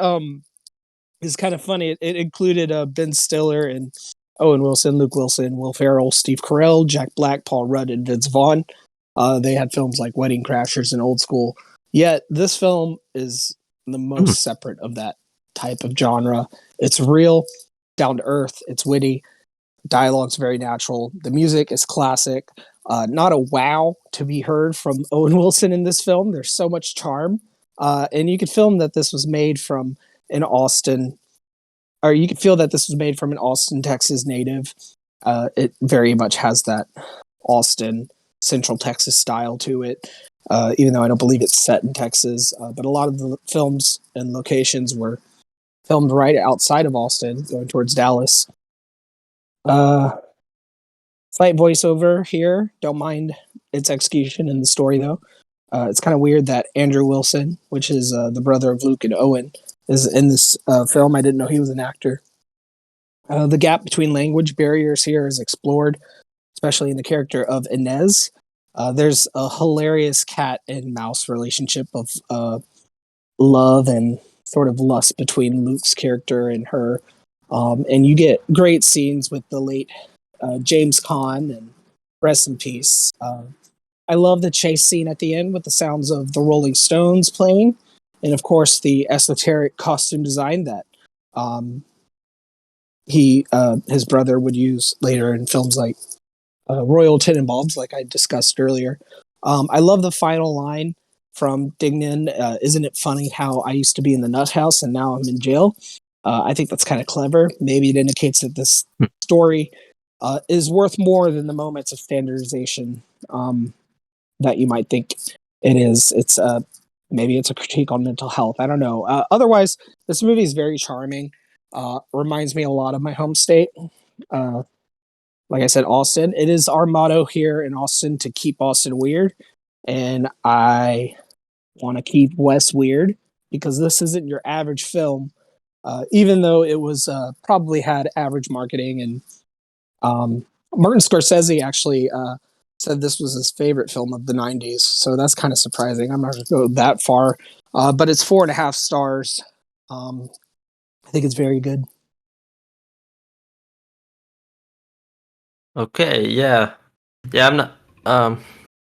Speaker 1: is kind of funny. It included Ben Stiller and Owen Wilson, Luke Wilson, Will Ferrell, Steve Carell, Jack Black, Paul Rudd, and Vince Vaughn. They had films like Wedding Crashers and Old School. Yet this film is the
Speaker 2: Mm,
Speaker 1: most separate of that type of genre. It's real, down to earth. It's witty. Dialogue's very natural. The music is classic. Not a wow to be heard from Owen Wilson in this film. There's so much charm. And you could film that this was made from an Austin, or you could feel that this was made from an Austin, Texas native. It very much has that Austin, Central Texas style to it. Even though I don't believe it's set in Texas, but a lot of the films and locations were filmed right outside of Austin, going towards Dallas. Uh, Slight voiceover here. Don't mind its execution in the story, though. It's kind of weird that Andrew Wilson, which is the brother of Luke and Owen, is in this film. I didn't know he was an actor. The gap between language barriers here is explored, especially in the character of Inez. There's a hilarious cat and mouse relationship of love and sort of lust between Luke's character and her. And you get great scenes with the late James Caan, and rest in peace. I love the chase scene at the end with the sounds of the Rolling Stones playing, and of course the esoteric costume design that um, his brother would use later in films like Royal Tenenbaums, like I discussed earlier. I love the final line from Dignan. Isn't it funny how I used to be in the nut house and now I'm in jail? I think that's kind of clever. Maybe it indicates that this
Speaker 2: mm.
Speaker 1: story is worth more than the moments of standardization that you might think it is. It's maybe it's a critique on mental health. I don't know. Otherwise, this movie is very charming. Reminds me a lot of my home state. Uh, like I said, Austin. It is our motto here in Austin to keep Austin weird, and I want to keep Wes weird because this isn't your average film. Even though it was probably had average marketing, and Martin Scorsese actually said this was his favorite film of the '90s, so that's kind of surprising. I'm not going to go that far, but it's 4.5 stars. Um, I think it's very good.
Speaker 2: Okay, yeah, yeah. I'm not.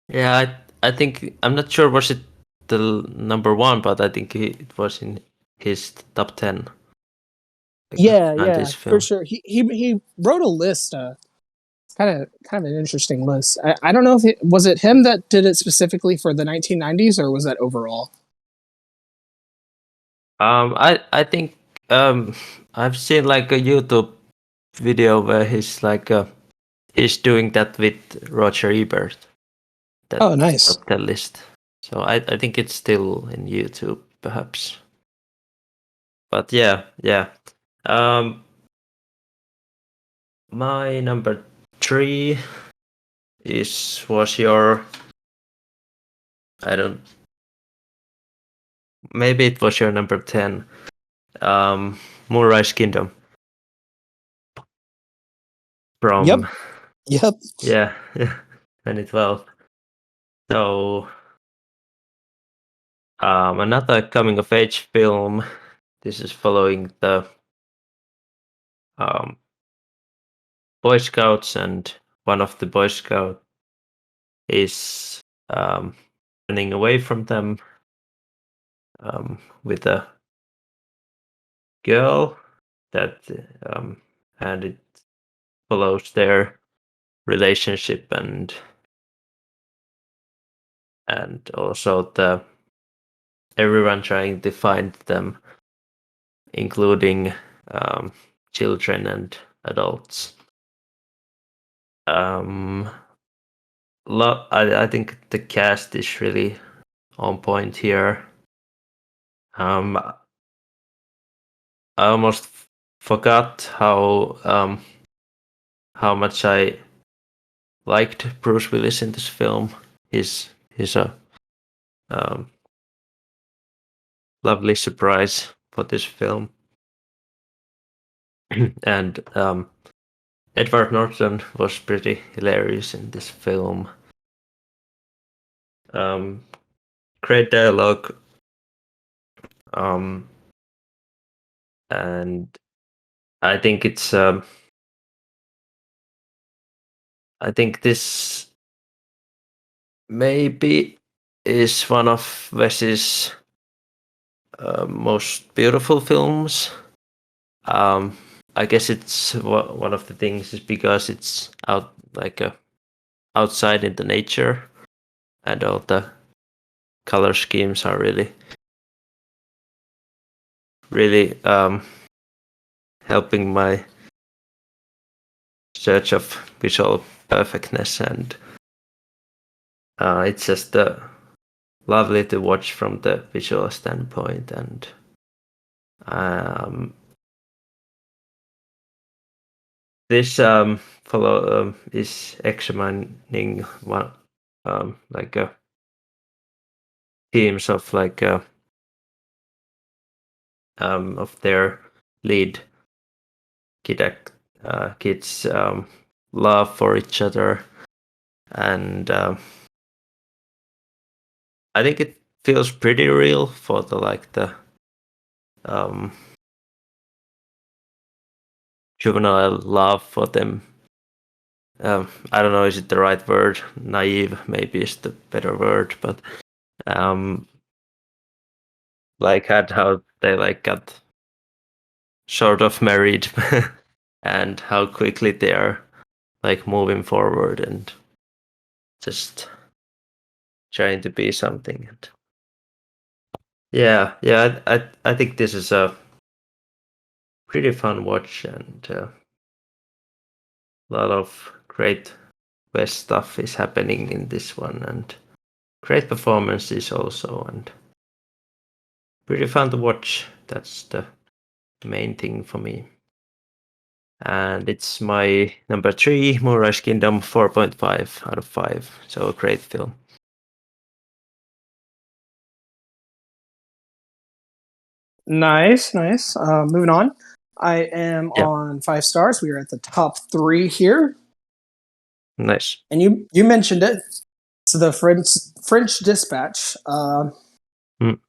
Speaker 2: Yeah, I think I'm not sure was it the number 1, but I think it was in his top 10, like a
Speaker 1: Yeah,
Speaker 2: 90s
Speaker 1: for
Speaker 2: film.
Speaker 1: sure. He wrote a list. Kind of an interesting list. I don't know if it was it him that did it specifically for the 1990s or was that overall.
Speaker 2: I think I've seen like a YouTube video where he's doing that with Roger Ebert, that
Speaker 1: Oh, nice.
Speaker 2: top 10 list. So I think it's still in YouTube, perhaps. But yeah, yeah. Um, My number 3 was your, I don't, maybe it was your number 10. Moonrise Kingdom
Speaker 1: Yep.
Speaker 2: from
Speaker 1: Yep.
Speaker 2: yeah 2012. So another coming of age film. This is following the um, Boy Scouts, and one of the Boy Scouts is running away from them with a girl that and it follows their relationship and also the everyone trying to find them, including children and adults. Um, I think the cast is really on point here. I almost forgot how much I liked Bruce Willis in this film. He's a um, lovely surprise for this film, and Edward Norton was pretty hilarious in this film. Um, Great dialogue, um, and I think it's I think this maybe is one of Wes's most beautiful films. Um, I guess it's one of the things is because it's out like outside in the nature, and all the color schemes are really helping my search of visual perfectness, and it's just lovely to watch from the visual standpoint, and um, this follow is examining one like themes of like of their lead kids love for each other, and I think it feels pretty real for the um, juvenile love for them. I don't know, is it the right word? Naive maybe is the better word, but um, like had how they like got sort of married, and how quickly they are like moving forward and just trying to be something. And yeah, I think this is a pretty fun watch, and a lot of great West stuff is happening in this one, and great performances also, and pretty fun to watch. That's the main thing for me. And it's my number 3, Moonrise Kingdom, 4.5 out of 5. So a great film.
Speaker 1: Nice, nice. Moving on. I am
Speaker 2: Yeah,
Speaker 1: on 5 stars. We are at the top three here,
Speaker 2: nice.
Speaker 1: and you mentioned it. So the French Dispatch.
Speaker 2: Mm,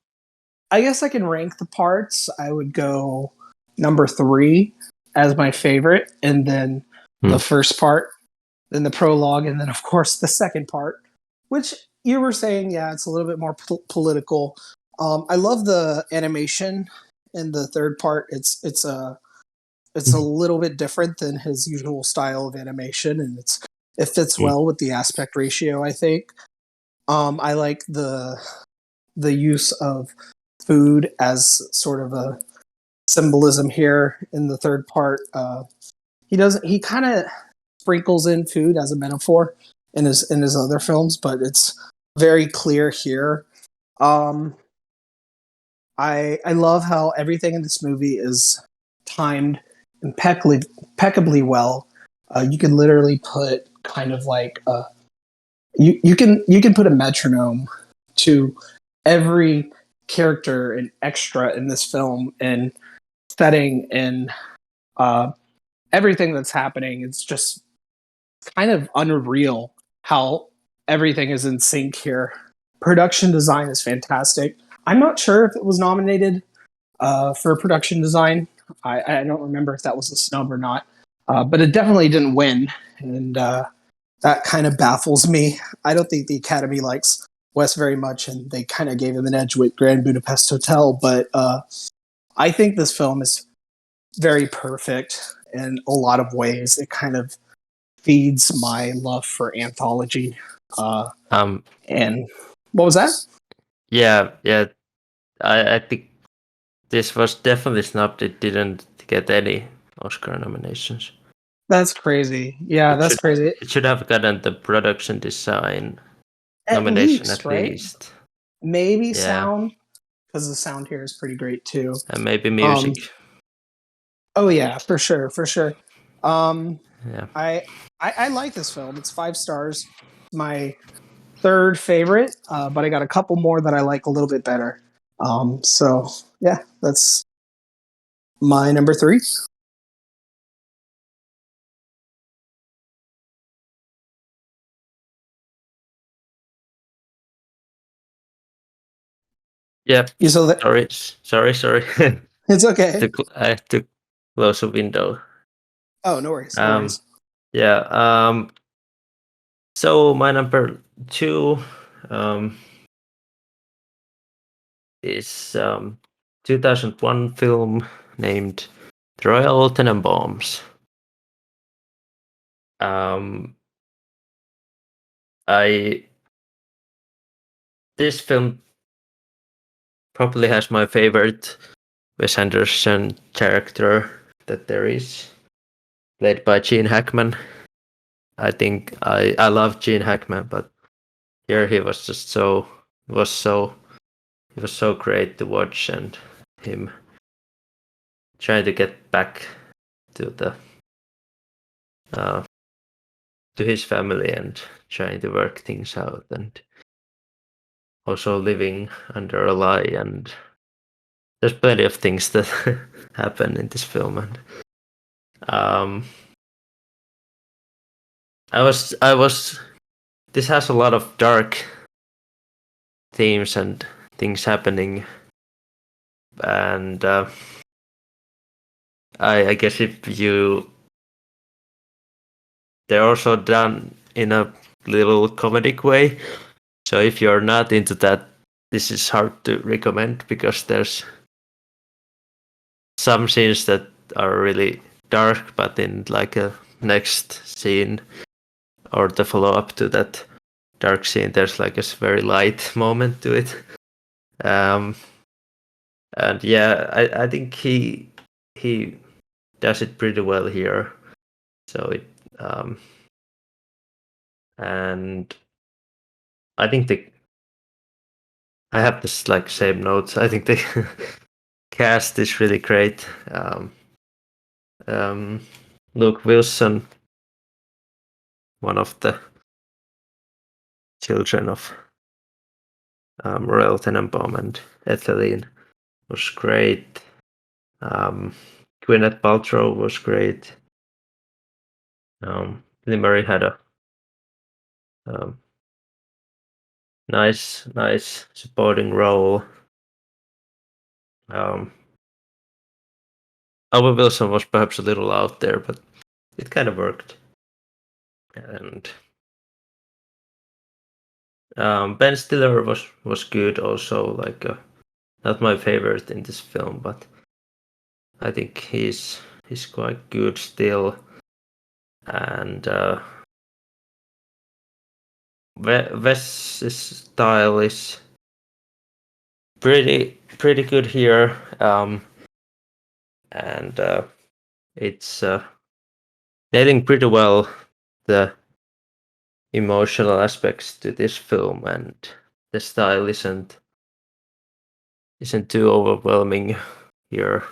Speaker 1: I guess I can rank the parts. I would go number 3 as my favorite, and then the
Speaker 2: mm,
Speaker 1: first part, then the prologue, and then of course the second part, which you were saying, yeah, it's a little bit more political. I love the animation in the third part. It's a
Speaker 2: mm,
Speaker 1: little bit different than his usual style of animation, and it fits
Speaker 2: mm,
Speaker 1: well with the aspect ratio, I think. I like the use of food as sort of a symbolism here in the third part. He kind of sprinkles in food as a metaphor in his other films, but it's very clear here. Um, I love how everything in this movie is timed impeccably well. You can literally put kind of like you can put a metronome to every character and extra in this film and setting and uh, everything that's happening. It's just kind of unreal how everything is in sync here. Production design is fantastic. I'm not sure if it was nominated for production design. I don't remember if that was a snub or not, but it definitely didn't win, and that kind of baffles me. I don't think the Academy likes Wes very much, and they kind of gave him an edge with Grand Budapest Hotel. But I think this film is very perfect in a lot of ways. It kind of feeds my love for anthology.
Speaker 2: Um,
Speaker 1: And what was that?
Speaker 2: yeah, yeah. I think this was definitely snubbed. It didn't get any Oscar nominations.
Speaker 1: That's crazy. Yeah,
Speaker 2: It
Speaker 1: that's
Speaker 2: should
Speaker 1: crazy.
Speaker 2: it should have gotten the production design
Speaker 1: At
Speaker 2: nomination
Speaker 1: least,
Speaker 2: at
Speaker 1: right?
Speaker 2: least.
Speaker 1: Maybe
Speaker 2: Yeah,
Speaker 1: sound, because the sound here is pretty great too.
Speaker 2: and maybe
Speaker 1: Um,
Speaker 2: music.
Speaker 1: oh yeah, for sure, for sure. Um,
Speaker 2: Yeah.
Speaker 1: I, I like this film. It's 5 stars. My third favorite, but I got a couple more that I like a little bit better. So yeah, that's my number three.
Speaker 2: Yeah.
Speaker 1: You so that
Speaker 2: Sorry.
Speaker 1: it's okay.
Speaker 2: I have to close a window.
Speaker 1: Oh, no worries, no
Speaker 2: Um,
Speaker 1: worries.
Speaker 2: yeah. So my number two um, is 2001 film named The Royal Tenenbaums. Um, I This film probably has my favorite Wes Anderson character that there is, played by Gene Hackman. I think I love Gene Hackman, but here he was just was so he was so great to watch, and him trying to get back to the uh, to his family and trying to work things out, and also living under a lie, and there's plenty of things that happen in this film, and um, I was this has a lot of dark themes and things happening, and I guess if you they're also done in a little comedic way. So if you're not into that, this is hard to recommend because there's some scenes that are really dark, but in like a next scene or the follow up to that dark scene, there's like a very light moment to it. Um, and yeah, I think he does it pretty well here. So it and I think I have this like same notes. I think the cast is really great. Um, Luke Wilson, one of the children of Royal Tenenbaum and Etheline, was great. Gwyneth Paltrow was great. Bill Murray had a um, nice supporting role. Um, Owen Wilson was perhaps a little out there, but it kind of worked. And Ben Stiller was good also, like not my favorite in this film, but I think he's quite good still. And Wes's style is pretty good here, and it's nailing pretty well the emotional aspects to this film, and the style isn't too overwhelming here.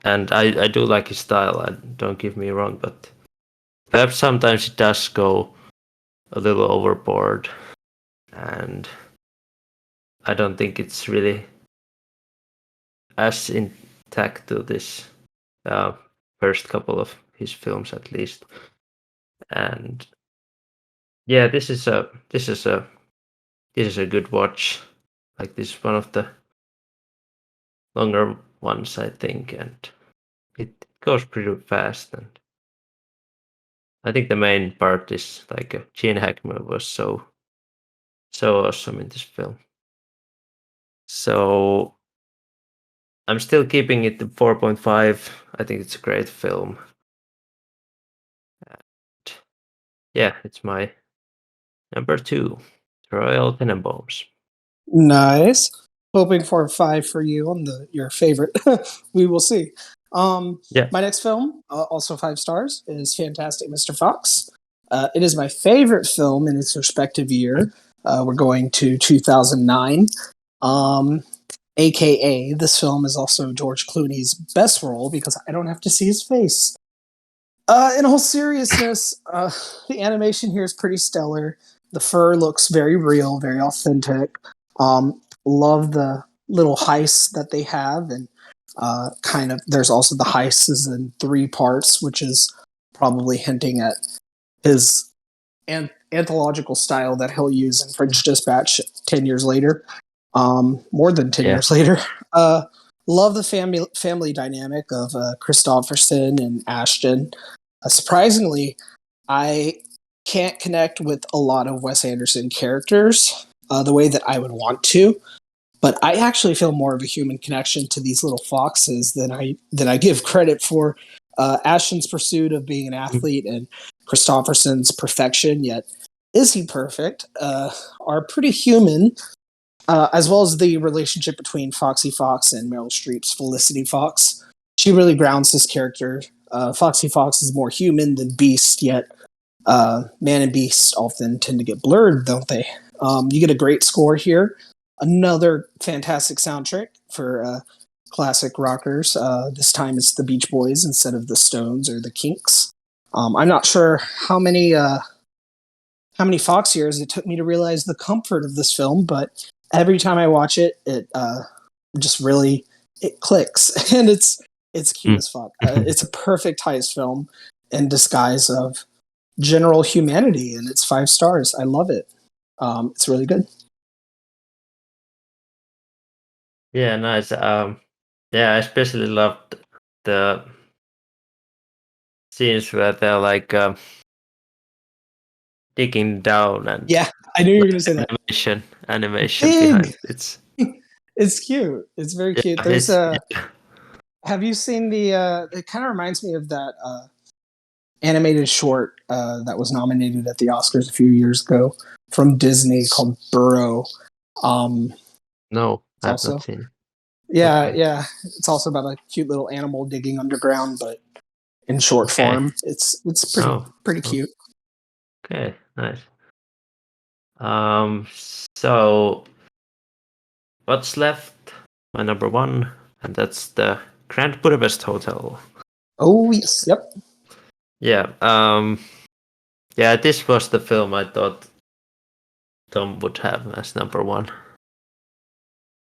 Speaker 2: and I do like his style. Don't get me wrong, but perhaps sometimes it does go a little overboard, and I don't think it's really as intact to this first couple of his films, at least. And yeah, this is a good watch. Like, this is one of the longer ones, I think, and it goes pretty fast. And I think the main part is like Gene Hackman was so awesome in this film. So I'm still keeping it to 4.5. I think it's a great film. And yeah, it's my number 2, Royal Tenenbaums.
Speaker 1: Nice. Hoping for a 5 for you on your favorite. We will see.
Speaker 2: Yeah.
Speaker 1: My next film, also 5 stars, is Fantastic Mr. Fox. It is my favorite film in its respective year. We're going to 2009. AKA, this film is also George Clooney's best role because I don't have to see his face. In all seriousness, the animation here is pretty stellar. The fur looks very real, very authentic. Love the little heists that they have, and kind of there's also the heists is in 3 parts, which is probably hinting at his anthological style that he'll use in French Dispatch 10 years later, more than 10 years later. Love the family dynamic of Christopherson and Ashton. Surprisingly, I can't connect with a lot of Wes Anderson characters the way that I would want to, but I actually feel more of a human connection to these little foxes than I give credit for. Ashton's pursuit of being an athlete and Christopherson's perfection, yet is he perfect, are pretty human, as well as the relationship between Foxy Fox and Meryl Streep's Felicity Fox. She really grounds his character. Foxy Fox is more human than Beast, yet man and Beast often tend to get blurred, don't they? You get a great score here. Another fantastic soundtrack for classic rockers. This time it's the Beach Boys instead of the Stones or the Kinks. I'm not sure how many Fox years it took me to realize the comfort of this film, but every time I watch it, it just really it clicks, and it's cute as fuck. It's a perfect heist film in disguise of general humanity, and it's 5 stars. I love it. It's really good.
Speaker 2: Yeah, nice. Yeah, I especially loved the scenes where they're like digging down, and
Speaker 1: Yeah, I knew you were going to say that.
Speaker 2: animation
Speaker 1: Big.
Speaker 2: behind it's
Speaker 1: It's cute. It's very
Speaker 2: yeah,
Speaker 1: cute. There's
Speaker 2: it's
Speaker 1: a. Have you seen the? It kind of reminds me of that animated short that was nominated at the Oscars a few years ago from Disney called Burrow.
Speaker 2: no,
Speaker 1: It's
Speaker 2: I've not
Speaker 1: also
Speaker 2: seen.
Speaker 1: yeah,
Speaker 2: Okay,
Speaker 1: yeah. It's also about a cute little animal digging underground, but in short
Speaker 2: okay.
Speaker 1: form. It's pretty
Speaker 2: Oh,
Speaker 1: pretty
Speaker 2: oh,
Speaker 1: cute.
Speaker 2: okay, nice. So what's left? My number 1, and that's the Grand Budapest Hotel.
Speaker 1: Oh yes, yep.
Speaker 2: Yeah. Yeah, this was the film I thought Tom would have as number 1,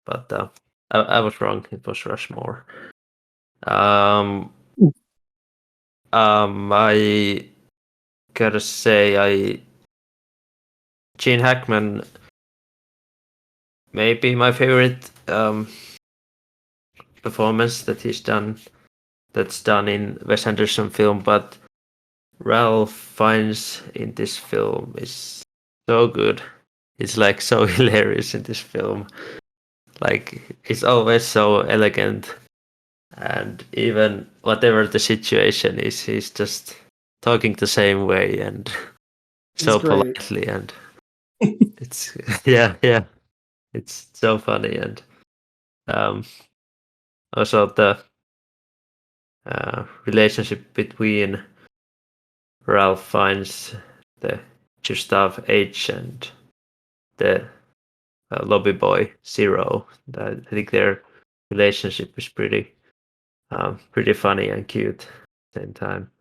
Speaker 2: but I was wrong. It was Rushmore. I gotta say, Gene Hackman may be my favorite performance that's done in Wes Anderson film, but Ralph Fiennes in this film is so good. It's like so hilarious in this film. Like, he's always so elegant, and even whatever the situation is, he's just talking the same way and
Speaker 1: He's
Speaker 2: so
Speaker 1: great.
Speaker 2: politely, and it's yeah, it's so funny. And um, also the relationship between Ralph Fiennes, the Gustav H, and the lobby boy Zero. I think their relationship is pretty pretty funny and cute at the same time.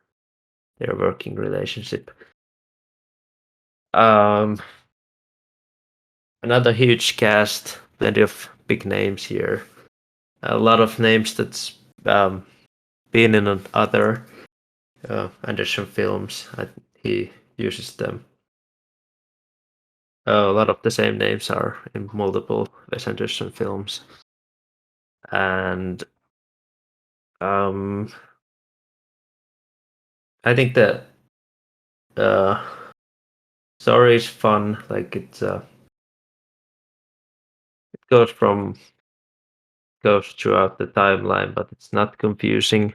Speaker 2: Their working relationship. Another huge cast, plenty of big names here. A lot of names that's been in other Anderson films. He uses them. A lot of the same names are in multiple Wes Anderson films, and I think the story is fun. Like it goes throughout the timeline, but it's not confusing.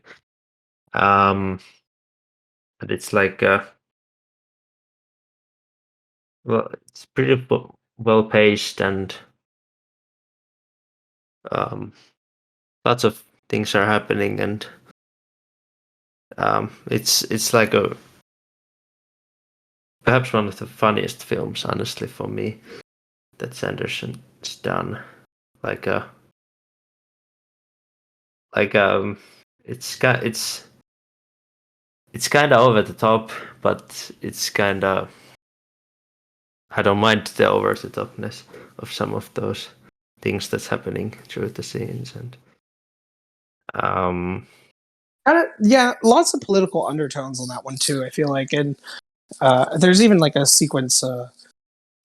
Speaker 2: And it's like well, it's pretty well paced and lots of things are happening, and it's like perhaps one of the funniest films, honestly, for me that Sanderson's done. Like it's kind of over the top, but it's kind of I don't mind the over the topness of some of those things that's happening through the scenes, and
Speaker 1: Yeah, lots of political undertones on that one too. I feel like, and there's even like a sequence of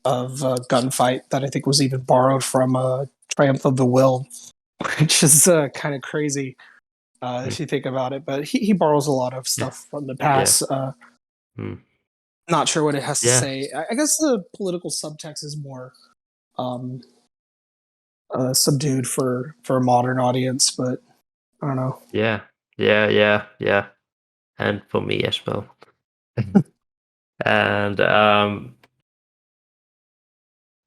Speaker 1: gunfight that I think was even borrowed from Triumph of the Will, which is kind of crazy if you think about it. But he borrows a lot of stuff from the
Speaker 2: yeah,
Speaker 1: past. Not sure what it has to
Speaker 2: yeah,
Speaker 1: say. I guess the political subtext is more um, subdued for a modern audience, but I don't know.
Speaker 2: yeah, yeah, and for me as well. And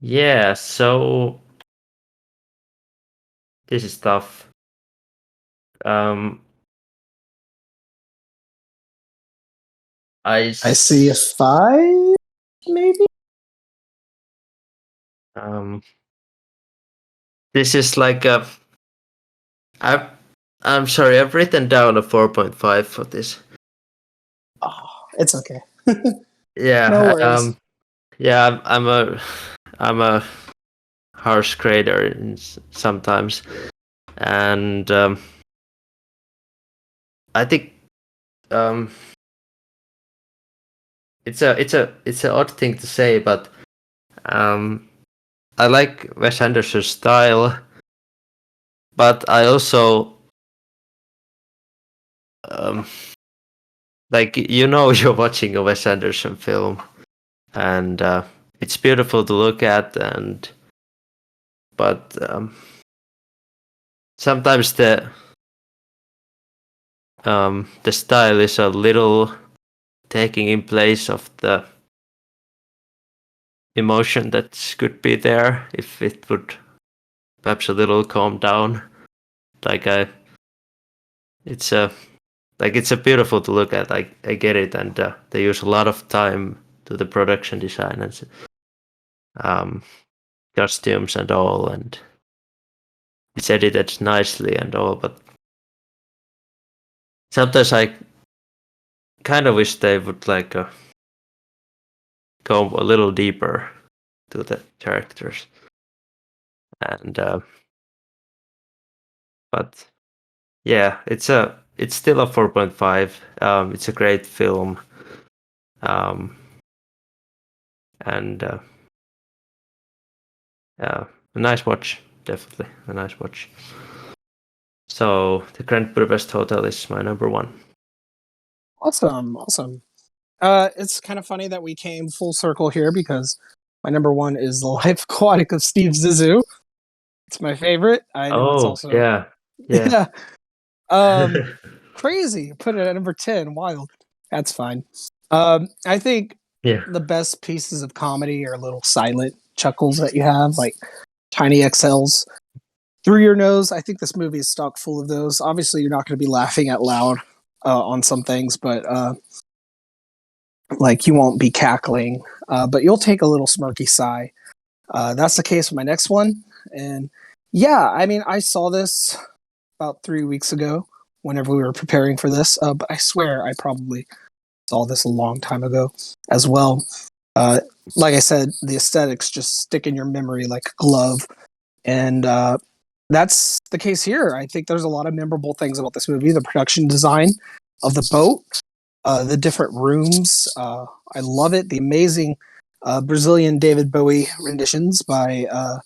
Speaker 2: yeah, so this is tough. Um,
Speaker 1: I see a 5, maybe.
Speaker 2: um, this is like I I'm sorry, I've written down a 4.5 for this.
Speaker 1: Oh, it's okay. No
Speaker 2: Yeah,
Speaker 1: worries.
Speaker 2: yeah, I'm a harsh grader sometimes, and I think um, it's an odd thing to say, but I like Wes Anderson's style, but I also um, like you're watching a Wes Anderson film, and it's beautiful to look at, and but sometimes the style is a little taking in place of the emotion that could be there if it would perhaps a little calm down. Like it's a it's a beautiful to look at. I get it, and they use a lot of time to the production design and um, costumes and all, and it's edited nicely and all. But sometimes I kind of wish they would like go a little deeper to the characters, and but yeah, it's still a 4.5. It's a great film, um, and a nice watch, definitely a nice watch. So the Grand Budapest Hotel is my number one.
Speaker 1: Awesome, awesome. It's kind of funny that we came full circle here because my number one is The Life Aquatic of Steve Zissou. It's my favorite. I know it's
Speaker 2: Oh
Speaker 1: also
Speaker 2: yeah, yeah,
Speaker 1: yeah. Um, crazy. Put it at number 10. Wild. That's fine. I think
Speaker 2: yeah.
Speaker 1: the best pieces of comedy are little silent chuckles that you have, like tiny XLs through your nose. I think this movie is stock full of those. Obviously, you're not going to be laughing out loud on some things, but like you won't be cackling, but you'll take a little smirky sigh. That's the case with my next one. And yeah, I mean, I saw this about 3 weeks ago whenever we were preparing for this, but I swear I probably saw this a long time ago as well. Uh, like I said, the aesthetics just stick in your memory like a glove, and that's the case here. I think there's a lot of memorable things about this movie. The production design of the boat, the different rooms. I love it. The amazing Brazilian David Bowie renditions by uh,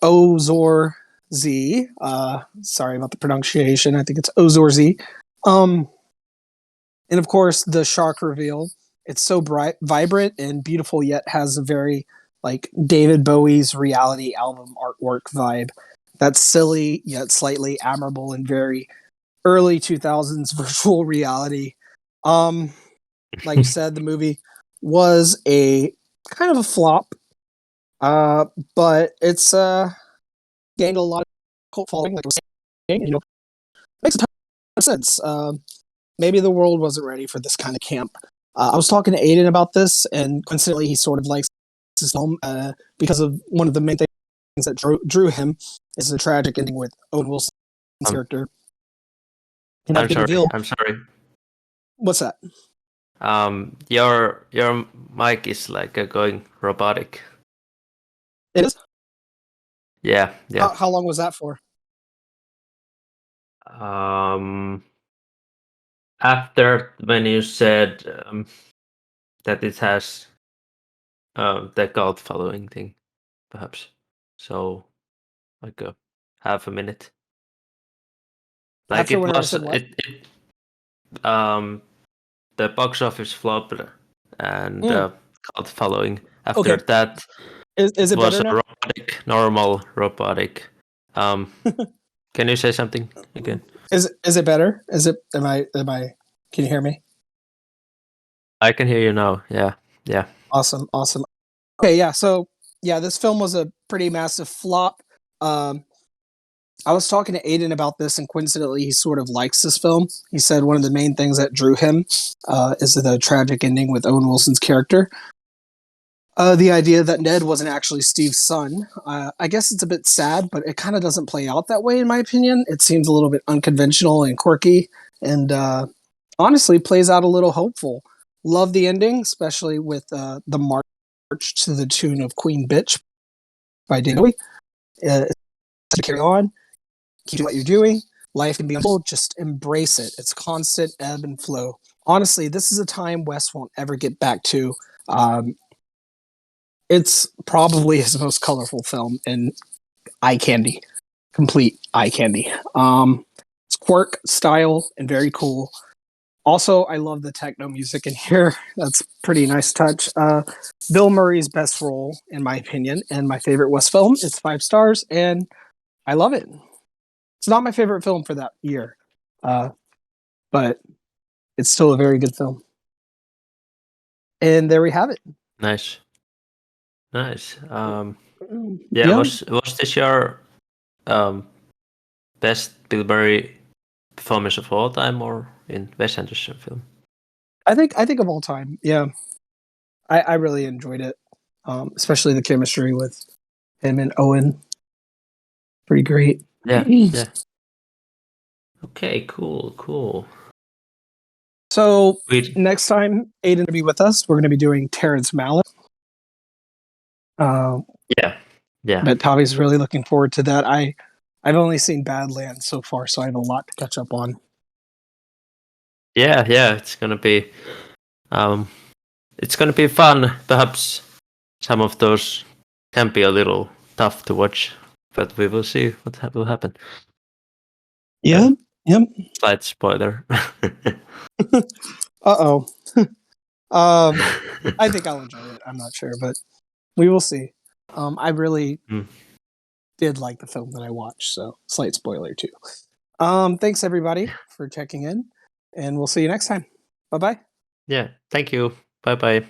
Speaker 1: Ozor Z. Sorry about the pronunciation. I think it's Ozor Z. And of course, the shark reveal. It's so bright, vibrant, and beautiful, yet has a very like David Bowie's reality album artwork vibe. That's silly yet slightly admirable and very early 2000s virtual reality. Um, like you said, the movie was a kind of a flop, uh, but it's gained a lot of cult following. Like I was saying, makes a ton of sense. Maybe the world wasn't ready for this kind of camp. I was talking to Aiden about this, and coincidentally, he sort of likes his film because of one of the main things that drew him is the tragic ending with Owen Wilson's character. And that
Speaker 2: I'm
Speaker 1: big
Speaker 2: sorry.
Speaker 1: reveal.
Speaker 2: I'm sorry.
Speaker 1: What's that?
Speaker 2: Your mic is like going robotic.
Speaker 1: It is.
Speaker 2: Yeah, yeah.
Speaker 1: How long was that for?
Speaker 2: After when you said that it has the cult following thing, perhaps. So like a half a minute. Like
Speaker 1: After
Speaker 2: it
Speaker 1: whenever I
Speaker 2: was
Speaker 1: said what?
Speaker 2: the box office flop and
Speaker 1: Mm,
Speaker 2: cult following. After
Speaker 1: okay.
Speaker 2: that,
Speaker 1: Is
Speaker 2: it
Speaker 1: it
Speaker 2: was
Speaker 1: better
Speaker 2: a
Speaker 1: now?
Speaker 2: normal robotic. Um, can you say something again?
Speaker 1: Is it better? Is it? Am I? Can you hear me?
Speaker 2: I can hear you now. Yeah, yeah.
Speaker 1: Awesome, awesome. Okay, yeah. So yeah, this film was a pretty massive flop. Um, I was talking to Aiden about this, and coincidentally, he sort of likes this film. He said one of the main things that drew him is the tragic ending with Owen Wilson's character. The idea that Ned wasn't actually Steve's son. I guess it's a bit sad, but it kind of doesn't play out that way, in my opinion. It seems a little bit unconventional and quirky, and honestly, plays out a little hopeful. Love the ending, especially with the march to the tune of Queen Bitch by David Bowie. To carry on, keep doing what you're doing. Life can be unfold. Just embrace it. It's constant ebb and flow. Honestly, this is a time Wes won't ever get back to. Um, it's probably his most colorful film and eye candy, complete eye candy. It's quirk, style, and very cool. Also, I love the techno music in here. That's pretty nice touch. Bill Murray's best role, in my opinion, and my favorite West film. It's 5 stars, and I love it. It's not my favorite film for that year, uh, but it's still a very good film. And there we have it.
Speaker 2: Nice, nice. Yeah.
Speaker 1: Yeah,
Speaker 2: Was this your um best Bill Murray performance of all time, or in Wes Anderson film?
Speaker 1: I think of all time. Yeah, I really enjoyed it, especially the chemistry with him and Owen. Pretty great.
Speaker 2: Yeah, yeah. Okay, cool, cool.
Speaker 1: So
Speaker 2: Sweet.
Speaker 1: next time Aiden to be with us, we're going to be doing Terrence Malick. Uh,
Speaker 2: Yeah, yeah,
Speaker 1: but Tavi's really looking forward to that. I've only seen Badlands so far, so I have a lot to catch up on.
Speaker 2: yeah, yeah. Um, it's gonna be fun. Perhaps some of those can be a little tough to watch, but we will see what will happen.
Speaker 1: Yeah. Yep.
Speaker 2: Slight spoiler.
Speaker 1: Uh oh. I think I'll enjoy it. I'm not sure, but we will see. I really
Speaker 2: Mm.
Speaker 1: did like the film that I watched, so slight spoiler too. Thanks everybody for checking in, and we'll see you next time. Bye bye.
Speaker 2: Yeah, thank you. Bye bye.